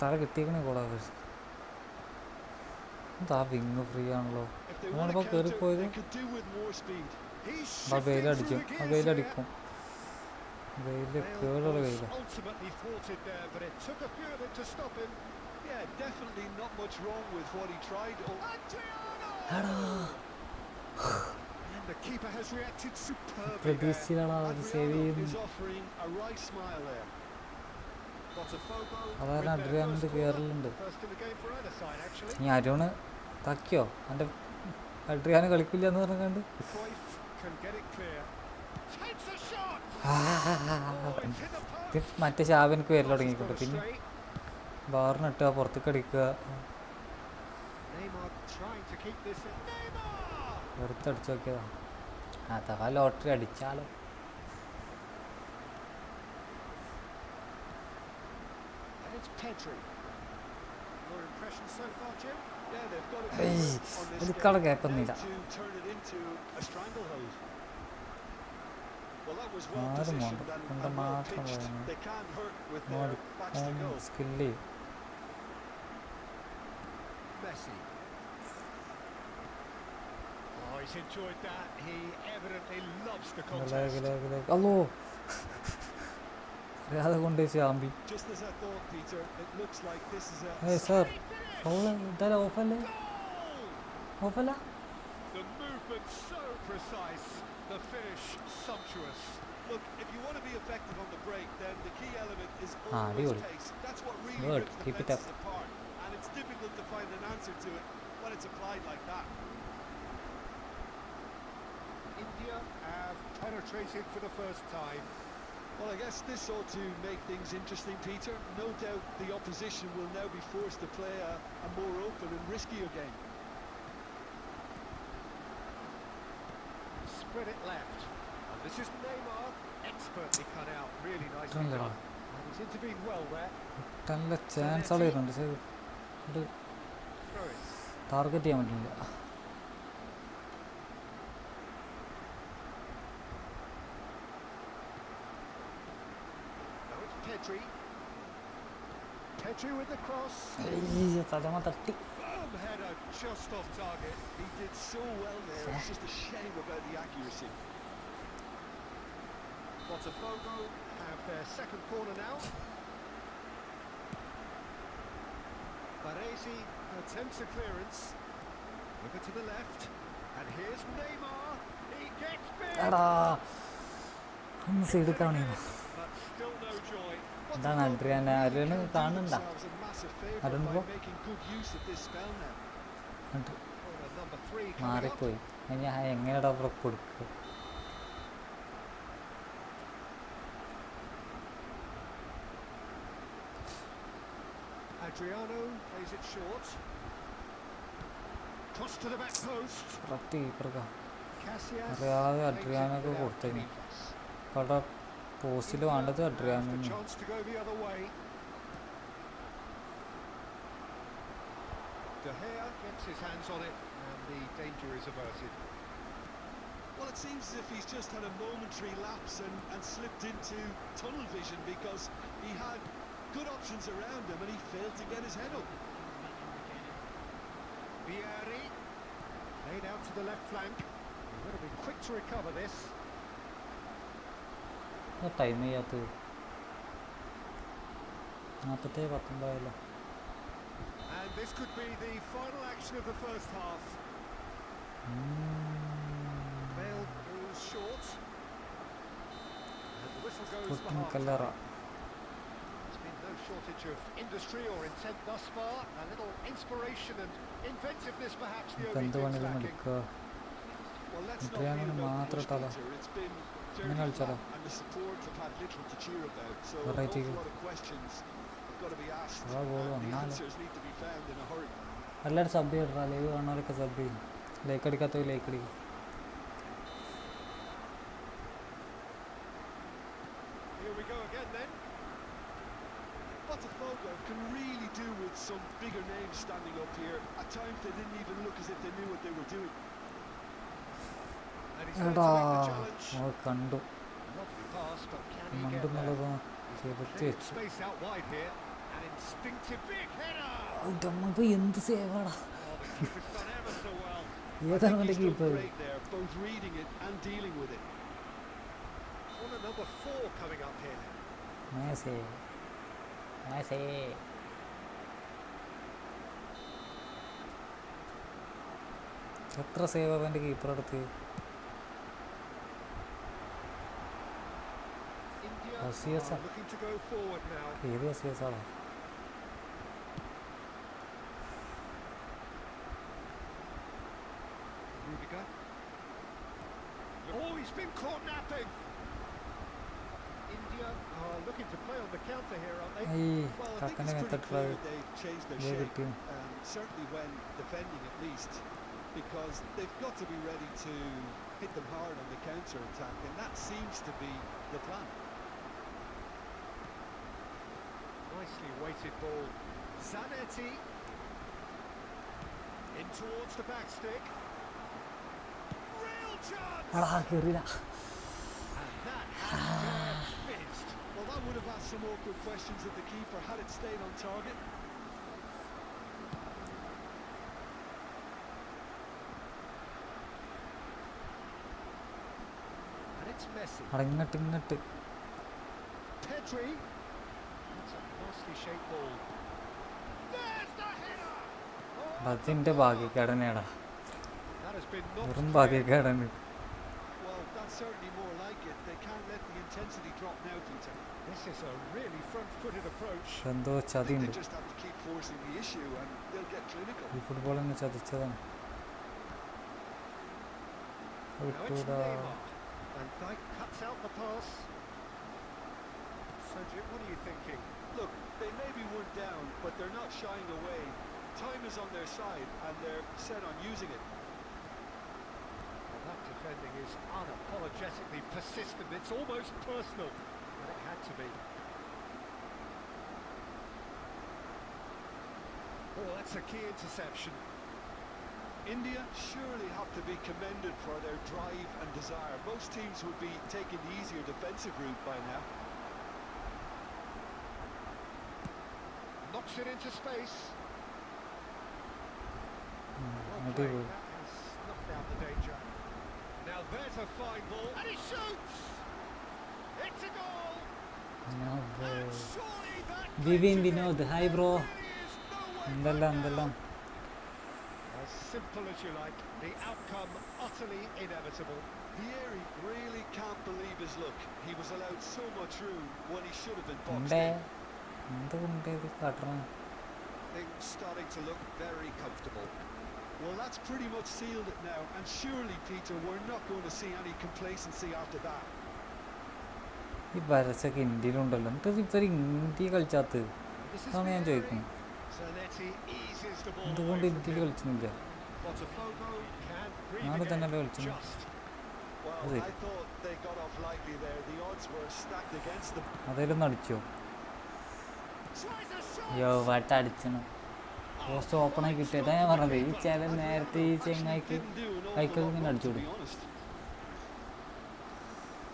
തല കിട്ടിയേക്കണേ കൂടാ എന്താ wing free ആണല്ലോ If they want ഞാനിപ്പോൾ to കയറിപ്പോയത് counter, they could do with more speed. He's ആ shifting വെയിലടിക്കും through the ആ gears വെയിലടിക്കും here. വെയില് Bale കേടുള്ള was വെയില ultimately thwarted there, but it took a few of them to stop him. Yeah, definitely not much wrong with what he tried. എടാ And the keeper has reacted superbly there. പ്രതീക്ഷിച്ചില്ലടാ അത് save Adriano ചെയ്യുന്നു is offering a wry smile there. Botafogo അതായത് with their അഡ്രിയാനിൻ്റെ first corner. കയറലുണ്ട് First in the game for either side, actually. ഇനി അരുണ് താക്കിയോ എൻ്റെ അഡ്രിയാന് കളിക്കില്ല എന്ന് പറഞ്ഞുകൊണ്ട് Cruyff can get it clear. Takes a shot. Oh, it's hit the post. ഇത് മറ്റേ ശാപനക്ക് വരൽ Crosses തുടങ്ങിക്കോട്ടെ got പിന്നെ astray. ബാറിനിട്ടുക പുറത്തേക്ക് അടിക്കുക Neymar trying to keep this in. Neymar! വെറുതെ അടിച്ചു നോക്കിയതാ അഥവാ lottery അടിച്ചാലോ And it's Pedri. Your impression so far, Jim? Yeah, they've got it ഏയ് on this എനിക്കവിടെ game കേൾക്കുന്നില്ല now to turn it into a stranglehold. Well, that was well ആരും positioned വേണ്ട and കൊണ്ട് well മാത്രം pitched. പറയുന്നത് They can't hurt with their backs to goal. Skill Messi. Oh, he's enjoyed that. He evidently loves the contest. അല്ലോ അറിയാതെ കൊണ്ട് ചാമ്പി Just as I thought, Peter, it looks like this is ഏയ് a sir foul എന്തായാലും ഓഫല്ലേ Goal! ഓഫല്ല The movement so precise, the finish sumptuous. look. If you want to be effective on the break, then the key element is Ah, always അടിപൊളി. pace. That's what really Good. rips Keep it defenses up. apart, and it's difficult to find an answer to it when it's applied like that. India have penetrated for the first time. Well, I guess this ought to make things interesting, Peter. No doubt the opposition will now be forced to play a more open and riskier game. Spread it left. And this is Neymar, expertly cut out, really nicely ഇത്രയല്ലടാ done. And he's intervened well there. നല്ല ചാൻസുകൾ വരുന്നുണ്ട് പക്ഷേ ഇത് Throw it. Target ചെയ്യാൻ പറ്റുന്നില്ല Now it's Pedri. Pedri with the cross. തലമ തട്ടി Boom, header just off target. He did so well there. It's just a shame about the accuracy. Botafogo have their second corner now. Baresi attempts a clearance. Over to the left. And here's Neymar. He gets big. എടാ ഒന്ന് side കാണുന്നു But still no joy. എന്താണ് Adrian Arun കാണുന്നുണ്ടാ Themselves a massive favour I don't by know. making good use of this spell now. Corner number 3 coming up. മാറിപ്പോയി ഞാൻ എങ്ങനെയാടാ അവിടെ കൊടുക്കുക Adriano plays it short. Cross to the back post. Correct കീപ്പർക്കാ Casillas അറിയാതെ makes it അഡ്രിയാനൊക്കെ without കൊടുത്തേക്കും any fuss. അവിടെ പോസ്റ്റിൽ വേണ്ടത് Has അഡ്രിയാനു the chance to go the other way. De Gea gets his hands on it and the danger is averted. Well, it seems as if he's just had a momentary lapse and slipped into tunnel vision because he had good options around him and he failed to get his head up. Vieri laid out to the left flank. He's got to be quick to recover this. Time ചെയ്യാത്തത് 19 And this could be the final action of the first half. Bale goes short. And the whistle goes for പൊട്ടും half Kallara time. There's been no shortage of industry or intent thus far. A little inspiration and inventiveness perhaps the ഇപ്പം only എന്ത് things വേണമെങ്കിലും lacking. എടുക്കുക Well, let's not Adriano leave about the മാത്രം push, ഇട്ടാലോ? Peter. It's been അങ്ങനെ fairly കളിച്ചാലോ flat and the support have had little to cheer about. So an Variety. awful lot of questions have got to be asked, ആ goal and the വന്നാലോ answers need to be found in a hurry. എല്ലാവരും sub ചെയ്യണ്ടാ live കാണുന്നവരൊക്കെ sub ചെയ്യും like അടിക്കാത്തവർ like അടിക്കും Here we go again then. Botafogo can really do with some bigger names standing up here. At times they didn't even look as if they knew what they were doing. And he's ready എടാ to make the challenge. ഓ കണ്ടു Lovely pass, but can he get there? മണ്ടെന്നുള്ളത് He's ചെയ്തിട്ട് plenty of വെച്ചു space out wide here. An instinctive big header. നമുക്ക് എന്ത് സേവാടാ Oh, the keeper's done ever so well. ഏതാണ് എൻ്റെ He's done keeper great there, both reading it and dealing with it. Corner number 4 coming up here. മേസേ മേസേ എത്ര save അവൻ്റെ keeper അടുത്ത് India Oh, CS. are looking to go forward now. ഏത് സീസാണോ Rudiger. Oh, he's been caught napping. India are looking to play on the counter here, aren't they? ഈ Well, I think കക്കൻ്റെ it's pretty മെത്തട്ടുള്ള clear they've changed their ഇതേ shape, കിട്ടിയും certainly when defending at least, because they've got to be ready to hit them hard on the counter attack, and that seems to be the plan. Nicely weighted ball. Zanetti. In towards the back stick. Real chance! എടാ കയറിയില്ല And that has fizzed. Well, that would have asked some awkward questions of the keeper had it stayed on target. And it's Messi. എടാ ഇങ്ങോട്ട് ഇങ്ങോട്ട് Pedri. That's a nicely shaped ball. There's the header! Oh, അതിൻ്റെ ഭാഗ്യക്കേടനെയാടാ that has been knocked വെറും clear. ഭാഗ്യക്കേടന് Well, that's certainly more like it. They can't let the intensity drop now, Peter. This is a really front-footed approach. എന്തോ I think ചതിയുണ്ട് they just have to keep forcing the issue and they'll get clinical. ഈ ഫുട്ബോളിന് ചതിച്ചതാണ് Now it's വിട്ടൂടാ Neymar. Van Dijk cuts out the pass. Sergio, what are you thinking? Look, they maybe weren't down, but they're not shying away. Time is on their side and they're set on using it. Well, that defending is unapologetically persistent. It's almost personal. But it had to be. Oh, that's a key interception. India surely have to be commended for their drive and desire. Most teams would be taking the easier defensive route by now. Knocks it into space. Well അടിപൊളി played. That has snuffed out the danger. Now there's a fine ball. And he shoots! It's a goal! And surely that Vivin clinches it. Vinod hi bro Really is no way എന്തെല്ലാം back now. എന്തെല്ലാം As simple as you like, the outcome utterly inevitable. Vieri really can't believe his luck. He was allowed so much room when he should have been boxed ഉണ്ടേ in. എന്തുകൊണ്ട് ഇത് കാട്ടണം Things starting to look very comfortable. Well, that's pretty much sealed it now, and surely, Peter, we're not going to see any complacency after that. ഈ വരച്ചൊക്കെ ഇന്ത്യയിലുണ്ടല്ലോ എന്നിട്ട് ഇവർ India കളിച്ചാത്തത് This is അതാണ് ഞാൻ Vieri. ചോദിക്കുന്നത് Zanetti eases the ball എന്തുകൊണ്ട് away from ഇന്ത്യയിൽ him. കളിച്ചില്ല Botafogo can breathe നാളെ again. തന്നെയല്ലേ കളിച്ചത് Just. Well, Is it? I thought they got off lightly there. The odds were stacked against them. അതേലൊന്നും അടിച്ചോ Tries a shot. യോ വട്ട അടിച്ചണം post open ആയി കിട്ടിയതാ ഞാൻ പറഞ്ഞത് ഈ ചില നേരത്തെ ഈ ചെങ്ങായിക്ക് Didn't do an കൈക്കൊക്കെ awful lot ഇങ്ങനെ wrong, അടിച്ചു to be കൊടുക്കും honest.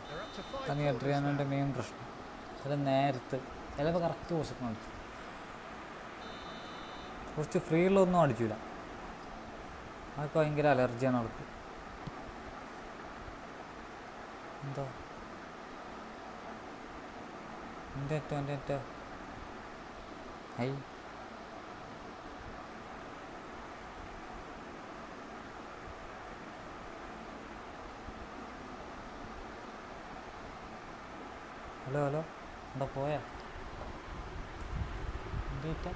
They're up to 5 തന്നെ corners എഡ്രിയാനോൻ്റെ now. മെയിൻ പ്രശ്നം ചില നേരത്ത് ചിലപ്പോൾ കറക്റ്റ് പോസ്റ്റ് അടിച്ചു കുറച്ച് ഫ്രീ ഉള്ളതൊന്നും അടിച്ചില്ല അതൊക്കെ ഭയങ്കര അലർജിയാണ് അവർക്ക് എന്താ എൻ്റെ ഏറ്റവും ഹൈ ഹലോ ഹലോ എന്താ പോയാ എൻ്റെ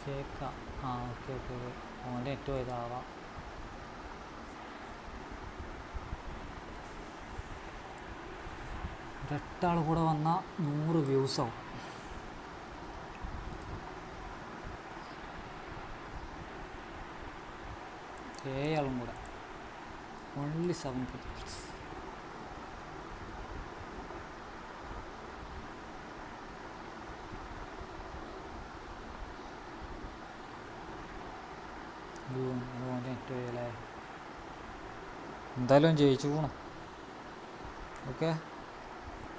കേൾക്കാം. ആ ഓക്കെ ഓക്കെ ഓക്കെ. ഓൻ്റെ നെറ്റ് പോയതാവാം. ഒരെട്ടാൾ കൂടെ വന്നാൽ 100 വ്യൂസാവും. ഏഴാളും കൂടെ only 7 people. എന്തായാലും ജയിച്ചു പോകണം. ഓക്കെ,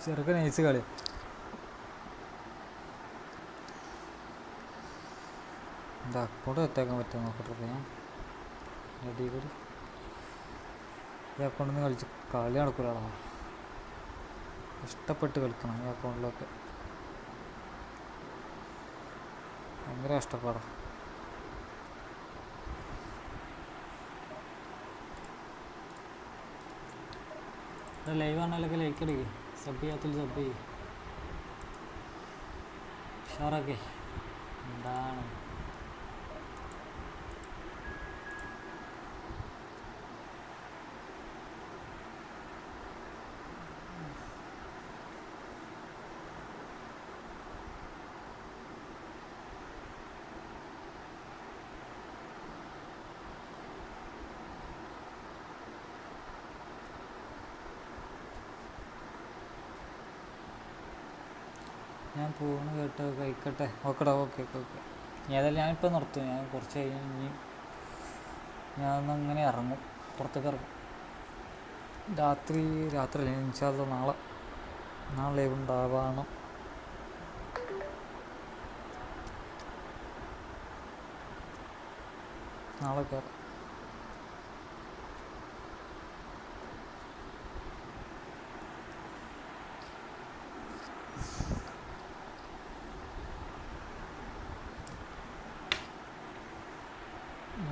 ചെറുക്കൻ നൈസ് കളി. എന്താ അക്കൗണ്ട് എത്താക്കാൻ പറ്റുമോ നോക്കട്ടെ. ഞാൻ റെഡി കൂടി ഈ അക്കൗണ്ടിൽ നിന്ന് കളിച്ച് കളി നടക്കൂലാണോ. ഇഷ്ടപ്പെട്ട് കളിക്കണം ഈ അക്കൗണ്ടിലൊക്കെ. ഭയങ്കര കഷ്ടപ്പാടാണ്. ലൈവ് ആണെങ്കിലൊക്കെ ലൈക്ക് അടിക്കുക. സബ് ചെയ്യാത്തിൽ സബ് ചെയ്യും. ഉഷാറൊക്കെ എന്താണ് ഞാൻ പോകുന്ന കേട്ടോ കഴിക്കട്ടെ. ഓക്കെടാ, ഓക്കെ ഓക്കെ ഓക്കെ. ഏതായാലും ഞാനിപ്പോൾ നിർത്തും. ഞാൻ കുറച്ച് കഴിഞ്ഞ് ഞാനൊന്നങ്ങനെ ഇറങ്ങും, പുറത്തേക്ക് ഇറങ്ങും. രാത്രി ഇൻഷാ അല്ലാ നാളെ ലൈവ് ഉണ്ടാവണം. നാളെ കയറാം.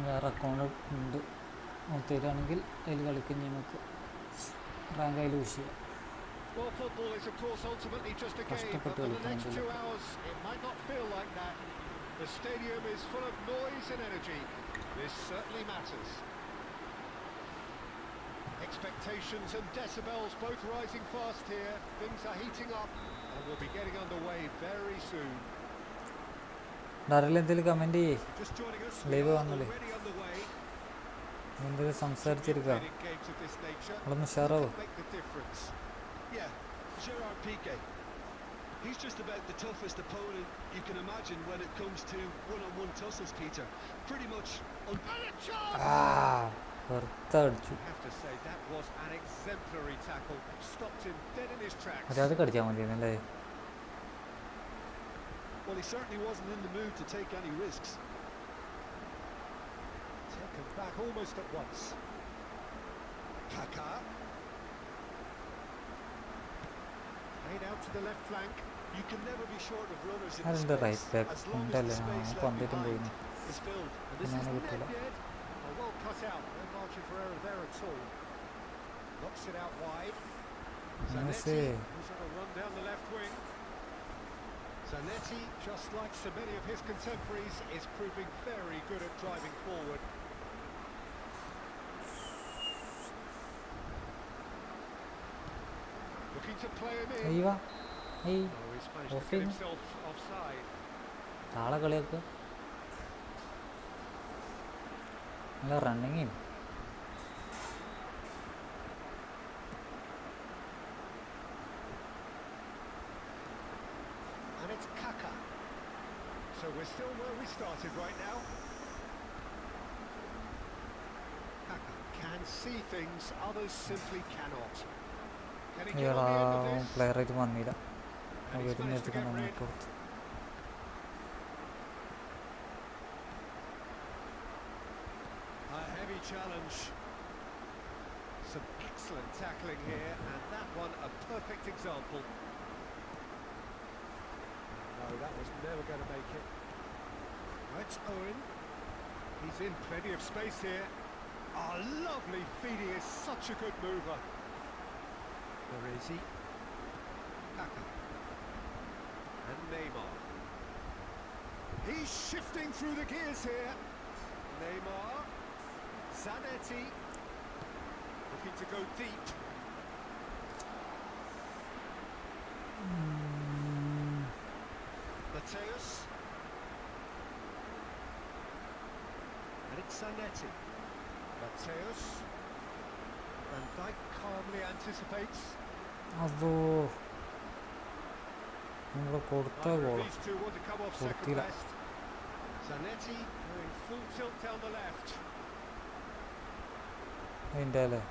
വേറെ അക്കൗണ്ട് ഉണ്ട്, തരികയാണെങ്കിൽ അതിൽ കളിക്കുന്ന നമുക്ക് റാങ്ക് അതിൽ യൂസ് ചെയ്യാം. Well, football is of course ultimately just a game, but for the next 2 hours it might not feel like that. The stadium is full of noise and energy. This certainly matters. Expectations and decibels both rising fast here. Things are heating up and we'll be getting underway very soon. എന്തെങ്കിലും comment ചെയ്യേ. Live വന്നല്ലേ, എന്തെങ്കിലും സംസാരിച്ചിരിക്കുക. നമ്മളൊന്ന് ഉഷാറാവും. He's just about the toughest opponent you can imagine when it comes to one-on-one tussles, Peter. Pretty much വെറുത്തടിച്ചു. ഒരാൾ കടിച്ചാൽ മതിയെന്നല്ലേ. Well, he certainly wasn't in the mood to take any risks. Taken back almost at once. Kaka. Played out to the left flank. You can never be short of runners in the space. right back. As long as the space left behind is filled. And this is net dead. Oh, well cut out. No margin for error there at all. Knocks it out wide. Zanetti, who's on a run down the left wing. Zanetti, just like so many of his contemporaries, is proving very good at driving forward. Looking to play him in. അയ്യോ Oh, he's managed to get himself offside. നാളെ കളിയൊക്കെ നല്ല running. And it's Kaka. So we're still where we started right now. Kaka can see things others simply cannot. Can he get on the end of this? പ്ലെയറായിട്ട് വന്നില്ല. And he's managed to get rid. കൊടുത്തു. A heavy challenge. Some excellent tackling here, and that one a perfect example. No, that was never going to make it. That's Owen. He's in plenty of space here. Oh, lovely feed. He is such a good mover. Where is he? Kaka. And Neymar. He's shifting through the gears here. Neymar. Zanetti. Looking to go deep. Mateus. And it's Zanetti. Mateus. Van Dijk calmly anticipates. അതോ നിങ്ങൾ കൊടുത്ത goal These two want to come off second കൊടുത്തില്ല. best. Zanetti going full tilt down the left. അതിൻ്റെ അല്ലേ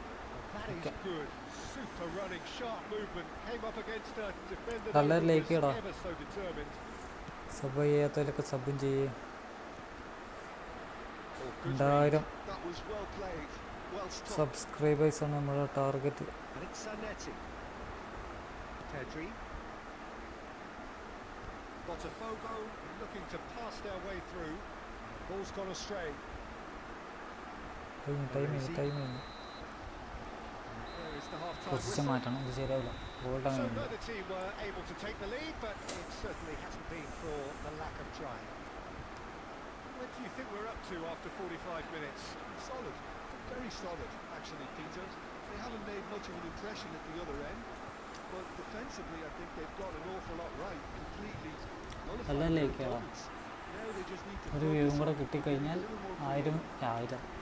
That is good. Super running, sharp movement. Came up against a defender നല്ല that like was ചെയ്യടാ. ever so determined. Sub ചെയ്യാത്തവരൊക്കെ സബും ചെയ്യേ. Oh, good 2000 read. That was well played. Well stopped. സബ്സ്ക്രൈബേഴ്സാണ് നമ്മുടെ target. And it's Zanetti. Pedri. Botafogo looking to pass their way through. Ball's gone astray. Time There is the half-time position whistle. മാറ്റണം, ഇത് ശരിയാവില്ല. Gold So അങ്ങനെ neither team were able to take the lead, but it certainly hasn't been for the lack of trying. What do you think we're up to after 45 minutes? Solid. Very solid, actually, Peter. They haven't made much of an impression at the other end, but defensively I think they've got an awful lot right. Completely nullified നല്ല their like ചെയ്യണം. opponents. Now they just need to ഒരു വ്യൂവും focus കൂടെ on കിട്ടിക്കഴിഞ്ഞാൽ a little more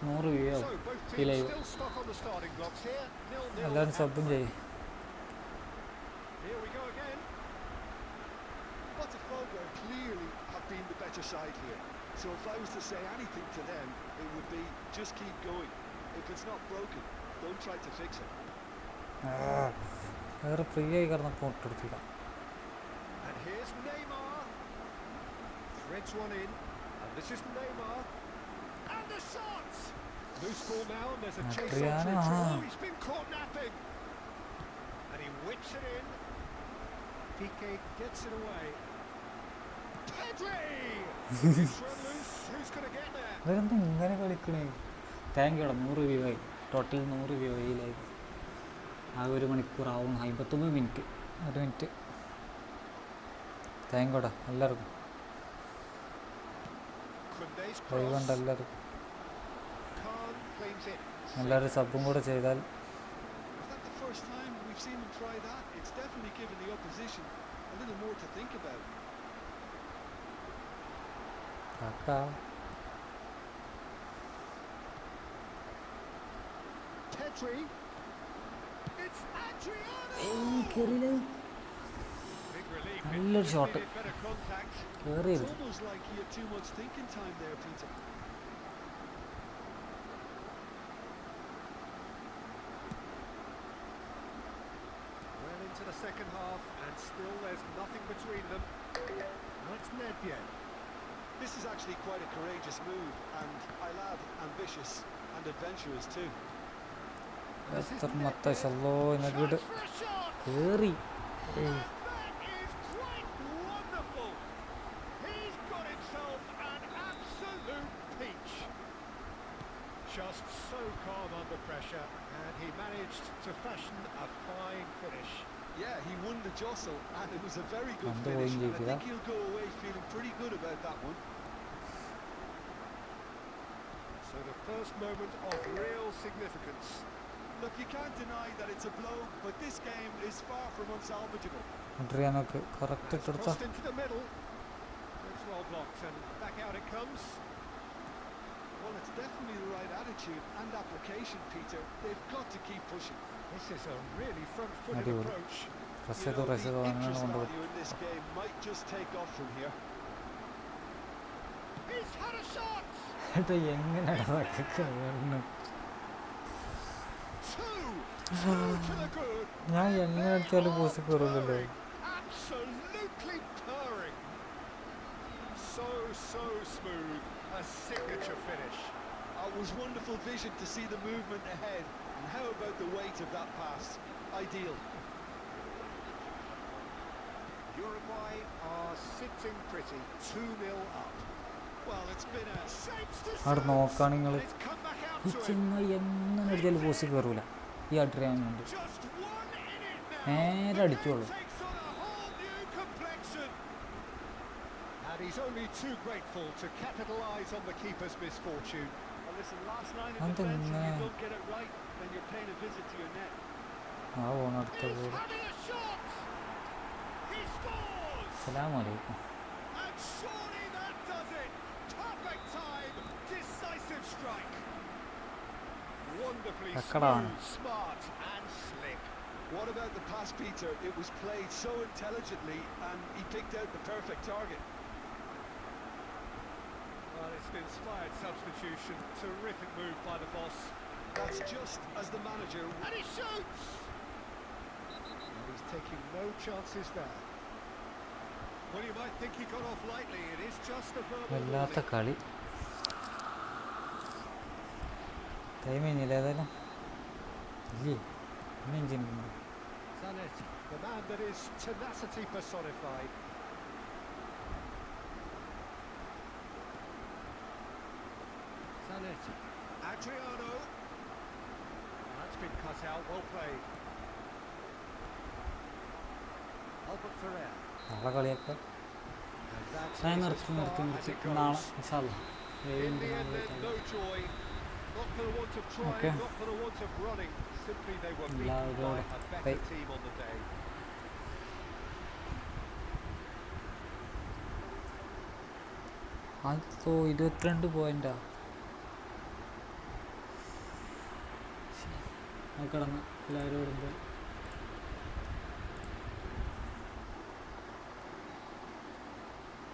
100 view So ആവും both ഈ teams live. still stuck on the starting blocks here. 0-0 എല്ലാവരും at സബും play. ചെയ്യും. Here we go again. Botafogo clearly have been the better side here. So if I was to say anything to them, it would be just keep going. If it's not broken, don't try to fix it. വേറെ free ആയി കിടന്നപ്പോൾ ഇട്ടെടുത്തില്ല. And here's Neymar. Threads one in. And this is Neymar. And the shots! Loose ball now, and there's a chase on Adriano, through. huh? Oh, he's been caught napping. And he whips it in. Piqué gets it away. Pedri! It's run loose. Who's going to get there? ഇവരെന്താ ഇങ്ങനെ കളിക്കണേ? Thank യൂടാ, 100 view ആയി. Total 100 view ആയി live. ആ 1 മണിക്കൂർ ആവും, 59 minute. 1 minute. Thank യൂടാ എല്ലാവർക്കും. Kunde's live cross. കണ്ട എല്ലാവർക്കും. Khan claims it. എല്ലാവരും സബും കൂടെ ചെയ്താൽ Is that the first time we've seen them try that? It's definitely given the opposition a little more to think about. കാക്കാ. Pedri. It's Adriano. കേറിയില്ല. Big relief. നല്ലൊരു shot. Needed better contact. It's കേറിയത്. almost like he had too much thinking time there, Peter. Well into the second half, and still there's nothing between them. That's Nedved. This is actually quite a courageous move, and I'll add ambitious and adventurous too. എത്ര മത്തല്ലോ എന്നൊക്കെ Shots for a shot. കേറി. And that is quite wonderful. He's got himself an absolute peach. Just so calm under pressure, and he managed to fashion a fine finish. Yeah, he won the jostle, and it was a very good Under finish. wing And I lead, think he'll go away feeling pretty good about that one. So the first moment of real significance. Look, you can't deny that it's a blow, but this game is far from unsalvageable. അഡ്രിയാനോക്ക് correct That's ഇട്ടെടുത്ത. crossed into the middle. It's well blocked, and back out it comes. Well, it's definitely the right attitude and application, Peter. They've got to keep pushing. This is a really front-footed അടിപൊളി. approach. Press You ചെയ്ത് know, press ചെയ്ത് the അങ്ങനെ interest കൊണ്ടുപോകും. value in this game might just take off from here. He's had a shot. ഏട്ടാ എങ്ങനെയാണ് അതൊക്കെ കയറുന്നത്? Two to the good. ഞാൻ എങ്ങനെ അടിച്ചാലും post കയറുമല്ലോ. Purring. Absolutely purring. So smooth. A signature finish. It was wonderful vision to see the movement ahead. And how about the weight of that pass? Ideal. Uruguay are sitting pretty. 2-0 up. Well, it's been a shapes to അവിടെ serve. നോക്കുകയാണ് നിങ്ങൾ. It's come back out ഈ to him. ചെങ്ങായി എങ്ങനെ അടിച്ചാലും post കയറൂല. ഈ അഡ്രിയാനുണ്ട്. Just one in it now. നേരെ The അടിച്ചോളൂ. game takes on a whole new complexion. And And he's only too grateful to capitalise on the keeper's misfortune. Well, listen, last line of And defence, if then, you don't get it right, then you're paying a visit to your net. ആ ഓണടുത്ത He's ball. having a shot! He scores! അസ്സലാമലൈക്കും. And surely that does it! Perfect time, decisive strike. Wonderfully Takkadan. smooth, smart and slick. What about the pass, Peter? It was played so intelligently and he picked out the perfect target. Well, it's an inspired substitution. Terrific move by the boss. That's just as the manager... And he shoots! And he's taking no chances there. Well, you might think he got off lightly. It is just a verbal വല്ലാത്ത warning. കളി. Time കഴിഞ്ഞില്ല ഏതായാലും ഇല്ലേ ഇഞ്ചിന് Zanetti, the man that is tenacity personified. Zanetti. Adriano. That's been cut out, well played. Albert Ferrer. നാളെ കളിയൊക്കെ And that ഞാൻ is as നിർത്തി far നിർത്തി as നിർത്തി it നാളെ goes. ഇൻഷാല്ലാ In the end, then, no joy. Not for the want of trying, Okay. not for the want of running. Simply they were La beaten by Roda. a better Bye. team on the day. അതോ 22 പോയിന്റാ കിടന്ന് എല്ലാവരും ഇടുമ്പോൾ